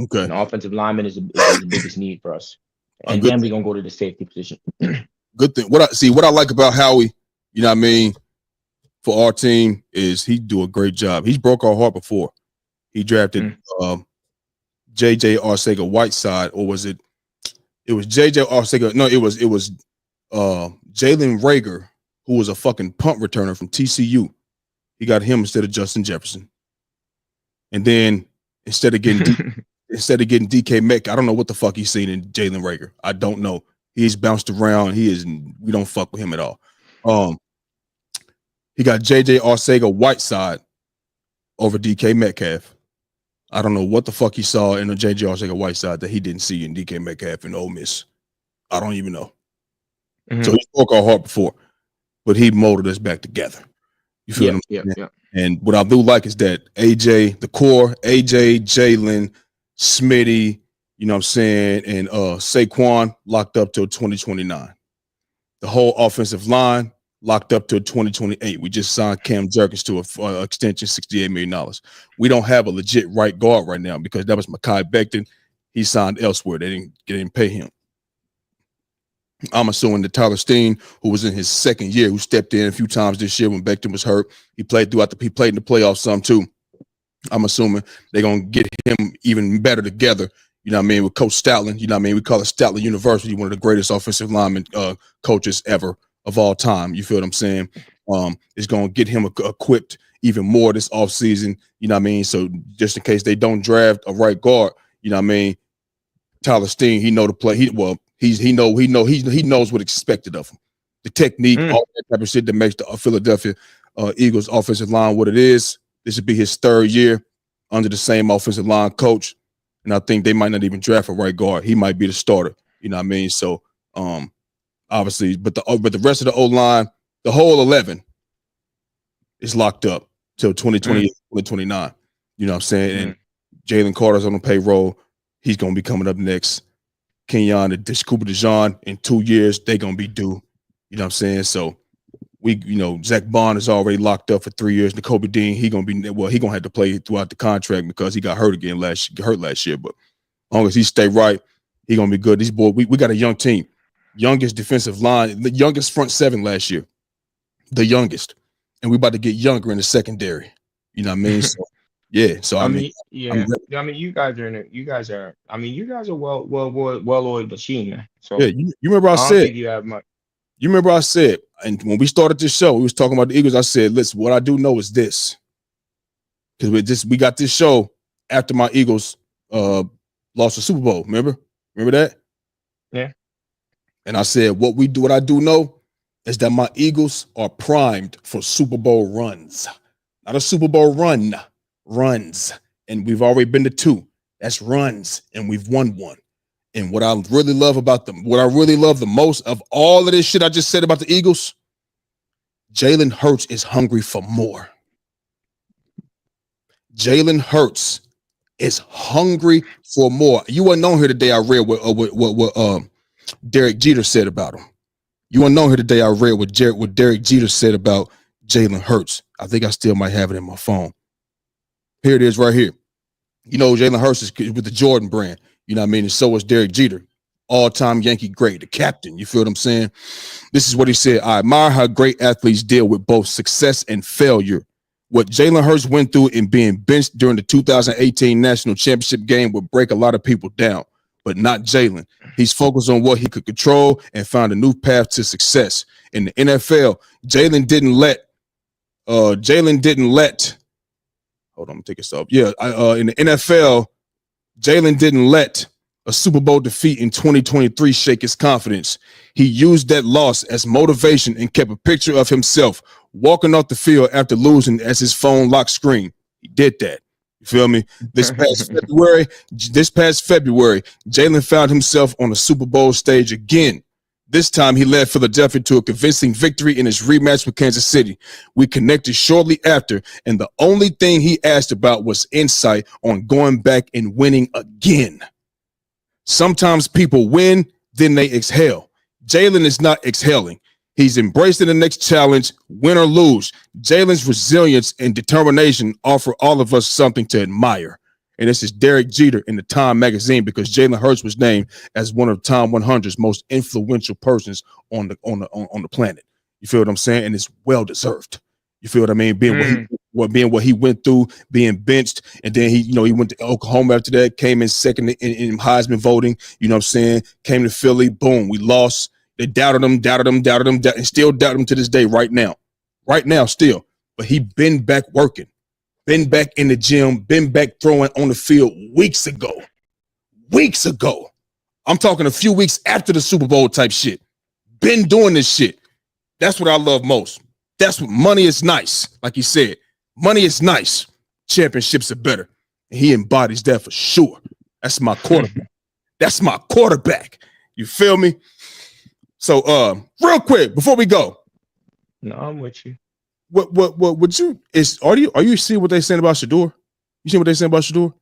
Okay,
an offensive lineman is the biggest need for us, and then we're gonna go to the safety position.
Good thing. What I like about Howie, you know what I mean, for our team is he do a great job. He's broke our heart before. He drafted J.J. Arcega-Whiteside, or was it? It was J.J. Arcega. No, it was Jalen Reagor, who was a fucking punt returner from TCU. He got him instead of Justin Jefferson. And then instead of getting DK Metcalf, I don't know what the fuck he's seen in Jalen Reagor. I don't know. He's bounced around. We don't fuck with him at all. He got J.J. Arcega-Whiteside over DK Metcalf. I don't know what the fuck he saw in the J.J. Arcega-Whiteside that he didn't see in DK Metcalf and Ole Miss. I don't even know.
Mm-hmm.
So he broke our heart before, but he molded us back together. You feel what I'm saying?
Yeah.
And what I do like is that AJ, the core, AJ, Jalen, Smitty, you know what I'm saying, and Saquon locked up till 2029. The whole offensive line locked up till 2028. We just signed Cam Jerkins to a extension, $68 million. We don't have a legit right guard right now because that was Mekhi Becton. He signed elsewhere. They didn't pay him. I'm assuming that Tyler Steen, who was in his second year, who stepped in a few times this year when Becton was hurt, he played in the playoffs some too. I'm assuming they're gonna get him even better together. You know what I mean? With Coach Stoutland, you know what I mean? We call it Stoutland University, one of the greatest offensive lineman coaches ever of all time. You feel what I'm saying? It's gonna get him equipped even more this offseason. You know what I mean? So just in case they don't draft a right guard, you know what I mean? Tyler Steen, he know to play. He knows what's expected of him. The technique, all that type of shit that makes the Philadelphia Eagles offensive line what it is. This should be his third year under the same offensive line coach, and I think they might not even draft a right guard. He might be the starter. You know what I mean? So, obviously, but the rest of the O line, the whole 11, is locked up till 2028, 2029. You know what I'm saying? And Jalen Carter's on the payroll. He's gonna be coming up next. Kenyon and Cooper DeJean in 2 years, they're gonna be due. You know what I'm saying? So Zach Bond is already locked up for 3 years. Nakobe Dean, he gonna have to play throughout the contract because he got hurt again last year. But as long as he stay right, he gonna be good. These boys, we got a young team, youngest defensive line, the youngest front seven last year, the youngest, and we about to get younger in the secondary. You know what I mean? So, yeah. So I mean,
you guys are well-oiled machine, man. So
yeah, you remember I
don't
said
think you have much.
You remember I said, and when we started this show, we was talking about the Eagles. I said, listen, what I do know is this. Because we got this show after my Eagles lost the Super Bowl. Remember that?
Yeah.
And I said, what I do know is that my Eagles are primed for Super Bowl runs. Not a Super Bowl run, runs. And we've already been to 2. That's runs, and we've won 1. And what I really love about them, what I really love the most of all of this shit I just said about the Eagles, Jalen Hurts is hungry for more. Jalen Hurts is hungry for more. You weren't on here today. I read what Derek Jeter said about him. You weren't on here today. I read what Derek Jeter said about Jalen Hurts. I think I still might have it in my phone. Here it is right here. You know, Jalen Hurts is with the Jordan brand. You know what I mean? And so is Derek Jeter, all-time Yankee great, the captain. You feel what I'm saying? This is what he said. I admire how great athletes deal with both success and failure. What Jalen Hurts went through in being benched during the 2018 National Championship game would break a lot of people down, but not Jalen. He's focused on what he could control and found a new path to success. In the NFL, Jalen didn't let hold on, take this off. Yeah, in the NFL, Jalen didn't let a Super Bowl defeat in 2023 shake his confidence. He used that loss as motivation and kept a picture of himself walking off the field after losing as his phone lock screen. He did that. You feel me? This past February, Jalen found himself on the Super Bowl stage again. This time, he led Philadelphia to a convincing victory in his rematch with Kansas City. We connected shortly after, and the only thing he asked about was insight on going back and winning again. Sometimes people win, then they exhale. Jalen is not exhaling. He's embracing the next challenge, win or lose. Jalen's resilience and determination offer all of us something to admire. And this is Derek Jeter in the Time magazine because Jalen Hurts was named as one of Time 100's most influential persons on the planet. You feel what I'm saying? And it's well deserved. You feel what I mean? Being what he went through, being benched, and then he went to Oklahoma after that, came in second in Heisman voting. You know what I'm saying? Came to Philly, boom, we lost. They doubted him, and still doubt him to this day. Right now, still. But he been back working. Been back in the gym, been back throwing on the field weeks ago. I'm talking a few weeks after the Super Bowl type shit. Been doing this shit. That's what I love most. That's what money is nice. Like he said, money is nice. Championships are better. He embodies that for sure. That's my quarterback. That's my quarterback. You feel me? So, real quick before we go.
No, I'm with you.
What would you are you seeing what they saying about Shador? You see what they saying about Shador?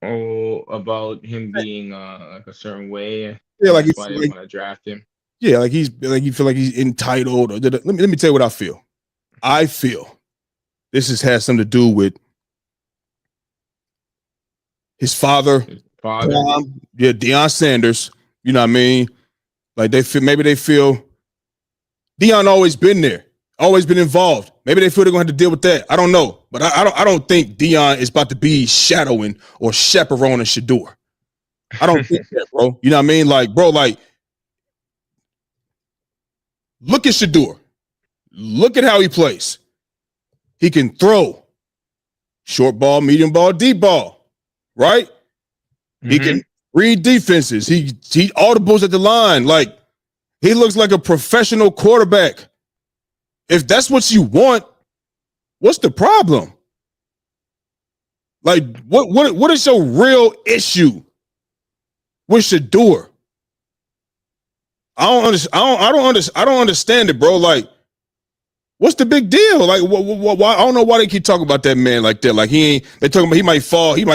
Oh, about him being like a certain way.
Yeah, like
that's why they want to draft him.
Yeah, like you feel like he's entitled. Or let me tell you what I feel. I feel this has something to do with his father. Deion Sanders. You know what I mean? Like they feel Deion always been there, always been involved. Maybe they feel they're gonna have to deal with that. I don't know, but I don't think Deion is about to be shadowing or chaperoning Shador. I don't think that, bro. You know what I mean? Like, bro, like look at Shador. Look at how he plays. He can throw short ball, medium ball, deep ball, right? He can read defenses. He audibles at the line. Like, he looks like a professional quarterback. If that's what you want, what's the problem? Like, what is your real issue with Shador? I don't understand it, bro. Like, what's the big deal? Like, why? I don't know why they keep talking about that man like that. Like, they talking about he might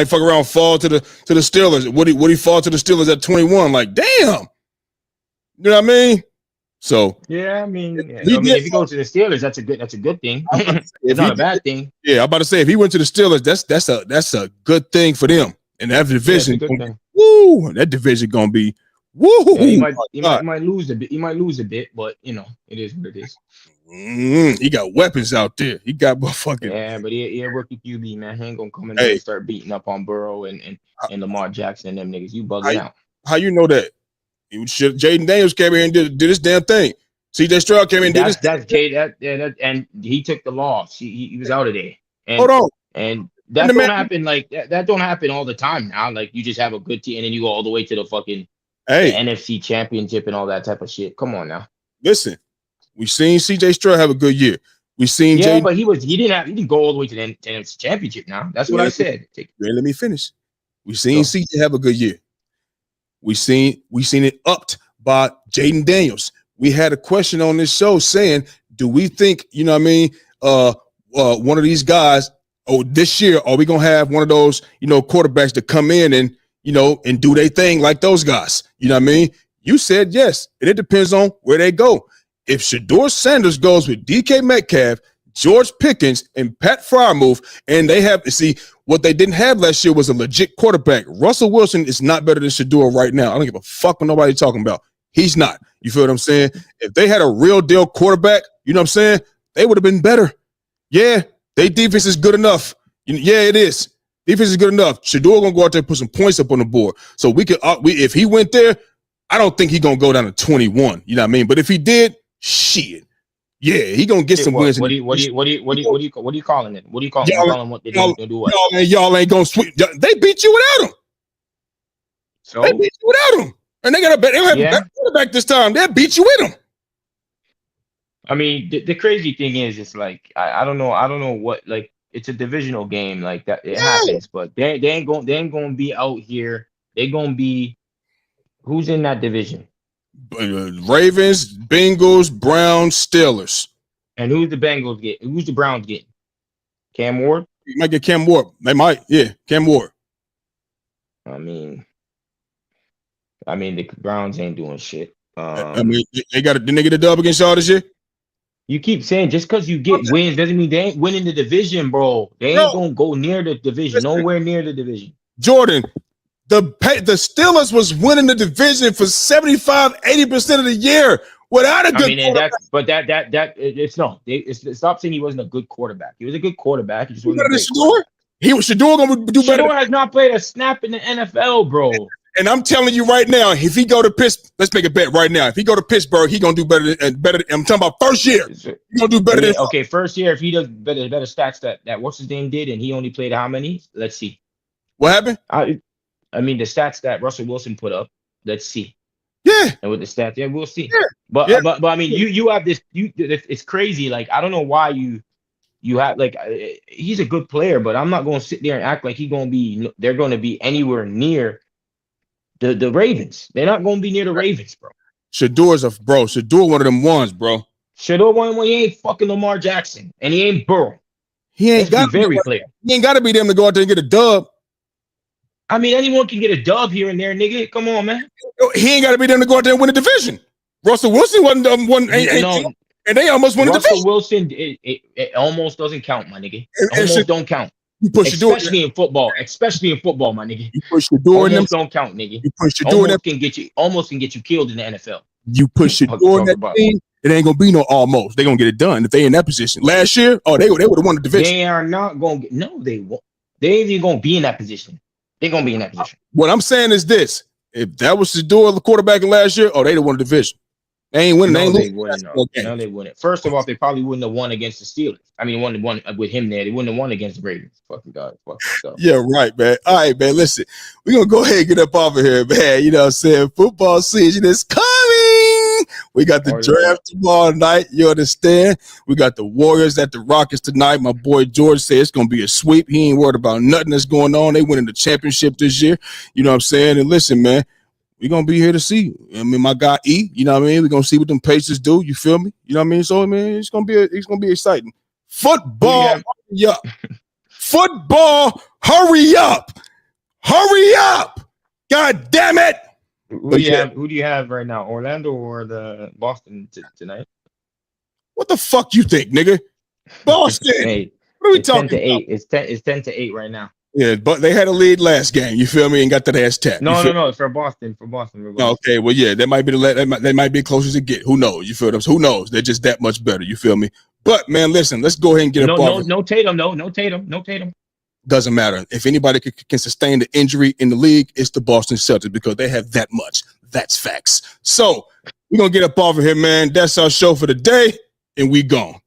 fuck around, fall to the Steelers. Would he fall to the Steelers at 21? Like, damn. You know what I mean? So
yeah, I mean, if he goes to the Steelers, that's a good thing. It's not a bad thing.
Yeah, I'm about to say if he went to the Steelers, that's a good thing for them. And that division, that division gonna be woo.
Yeah, he might lose a bit. He might lose a bit, but it is what it is.
He got weapons out there. He got fucking
but he a rookie QB, man. He ain't gonna come in there and start beating up on Burrow and Lamar Jackson and them niggas. You bugging out.
How you know that? Jaden Daniels came in and did this damn thing. CJ Stroud came in and did this.
That's Jay. And he took the loss. He was out of there. And,
hold on.
And that don't happen like that don't happen all the time now. Like you just have a good team and then you go all the way to the fucking the NFC Championship and all that type of shit. Come on now.
Listen, we've seen CJ Stroud have a good year. We've seen
but he didn't go all the way to the NFC Championship now. That's what I said.
Let me finish. We've seen CJ have a good year. We seen it upped by Jaden Daniels. We had a question on this show saying, do we think, you know what I mean, one of these guys, this year, are we gonna have one of those, quarterbacks to come in and, and do their thing like those guys? You know what I mean? You said yes, and it depends on where they go. If Shador Sanders goes with DK Metcalf, George Pickens, and Pat Freiermuth, and they have, see, what they didn't have last year was a legit quarterback. Russell Wilson is not better than Shador right now. I don't give a fuck what nobody talking about. He's not. You feel what I'm saying? If they had a real deal quarterback, you know what I'm saying? They would have been better. Yeah, their defense is good enough. Yeah, it is. Defense is good enough. Shador gonna go out there and put some points up on the board. So we could, if he went there, I don't think he's gonna go down to 21. You know what I mean? But if he did, shit. Yeah, he gonna get some wins.
What do you calling it? What do you calling it? What they do? What?
Y'all ain't gonna sweep. They beat you without him.
So
they beat you without him, and they have a better quarterback this time. They'll beat you with him.
I mean, the crazy thing is, it's like I don't know what, like, it's a divisional game like that. It happens, but they ain't gonna be out here. They gonna be who's in that division.
Ravens, Bengals, Browns, Steelers.
And who's the Bengals get? Who's the Browns getting? Cam Ward?
You might get Cam Ward. They might, yeah, Cam Ward.
I mean, the Browns ain't doing shit.
Didn't they get a dub against y'all this year?
You keep saying just because you get wins doesn't mean they ain't winning the division, bro. They ain't gonna go near the division, nowhere near the division.
Jordan, the Steelers was winning the division for 75-80% of the year without a good quarterback.
Stop saying he wasn't a good quarterback. He was a good quarterback. He just wasn't
Shador gonna do better.
Shador has not played a snap in the NFL, bro.
And I'm telling you right now, if he go to Pittsburgh, let's make a bet right now. If he go to Pittsburgh, he gonna do better. I'm talking about first year. He gonna do better.
Okay, first year. If he does better stats that what's his name did, and he only played how many? Let's see.
What happened?
I mean, the stats that Russell Wilson put up. Let's see.
Yeah.
And with the stats, yeah, we'll see.
Yeah.
But I mean, you have this. It's crazy. Like, I don't know why you you have like he's a good player, but I'm not going to sit there and act like they're going to be anywhere near the Ravens. They're not going to be near the Ravens, bro.
Shador one of them ones, bro.
Shador one when he ain't fucking Lamar Jackson and he ain't Burrow.
He ain't got to be them to go out there and get a dub.
I mean, anyone can get a dub here and there, nigga. Come on, man.
He ain't got to be them to go out there and win a division. Russell Wilson wasn't one, and they almost won a division.
Russell Wilson, it almost doesn't count, my nigga. Almost don't count. You push especially in football, my nigga.
You push the door.
Almost don't count, nigga.
You push the door.
Almost can get you killed in the NFL.
You push the door in that team. It ain't gonna be no almost. They're gonna get it done if they in that position. Last year, they would have won the division.
They are not gonna get. No, they won't. They ain't even gonna be in that position. They're gonna be in that position.
What I'm saying is this: if that was the door of the quarterback in last year, they'd have won the division. They ain't winning.
No, they wouldn't. First of all, they probably wouldn't have won against the Steelers. I mean, won with him there. They wouldn't have won against the Ravens. Fucking God.
Yeah, right, man. All right, man. Listen, we're going to go ahead and get up off of here, man. You know what I'm saying? Football season is coming. We got the draft tomorrow night. You understand? We got the Warriors at the Rockets tonight. My boy George said it's going to be a sweep. He ain't worried about nothing that's going on. They winning the championship this year. You know what I'm saying? And listen, man. We're going to be here to see. I mean, my guy E, you know what I mean? We're going to see what them Pacers do. You feel me? You know what I mean? So, I mean, it's going to be exciting. Football, hurry up. Football, hurry up. Hurry up. God damn it.
Who do you have right now? Orlando or the Boston tonight?
What the fuck you think, nigga? Boston.
Hey,
what are we talking
10-8. It's 10-8 right now.
Yeah, but they had a lead last game. You feel me? And got that ass tapped.
No. For Boston.
Okay, well, yeah, that might be they might be closest to get. Who knows? You feel them? Who knows? They're just that much better. You feel me? But man, listen, let's go ahead and get
no Tatum. No Tatum.
Doesn't matter. If anybody can sustain the injury in the league, it's the Boston Celtics because they have that much. That's facts. So we're gonna get up off of here, man. That's our show for the day, and we gone.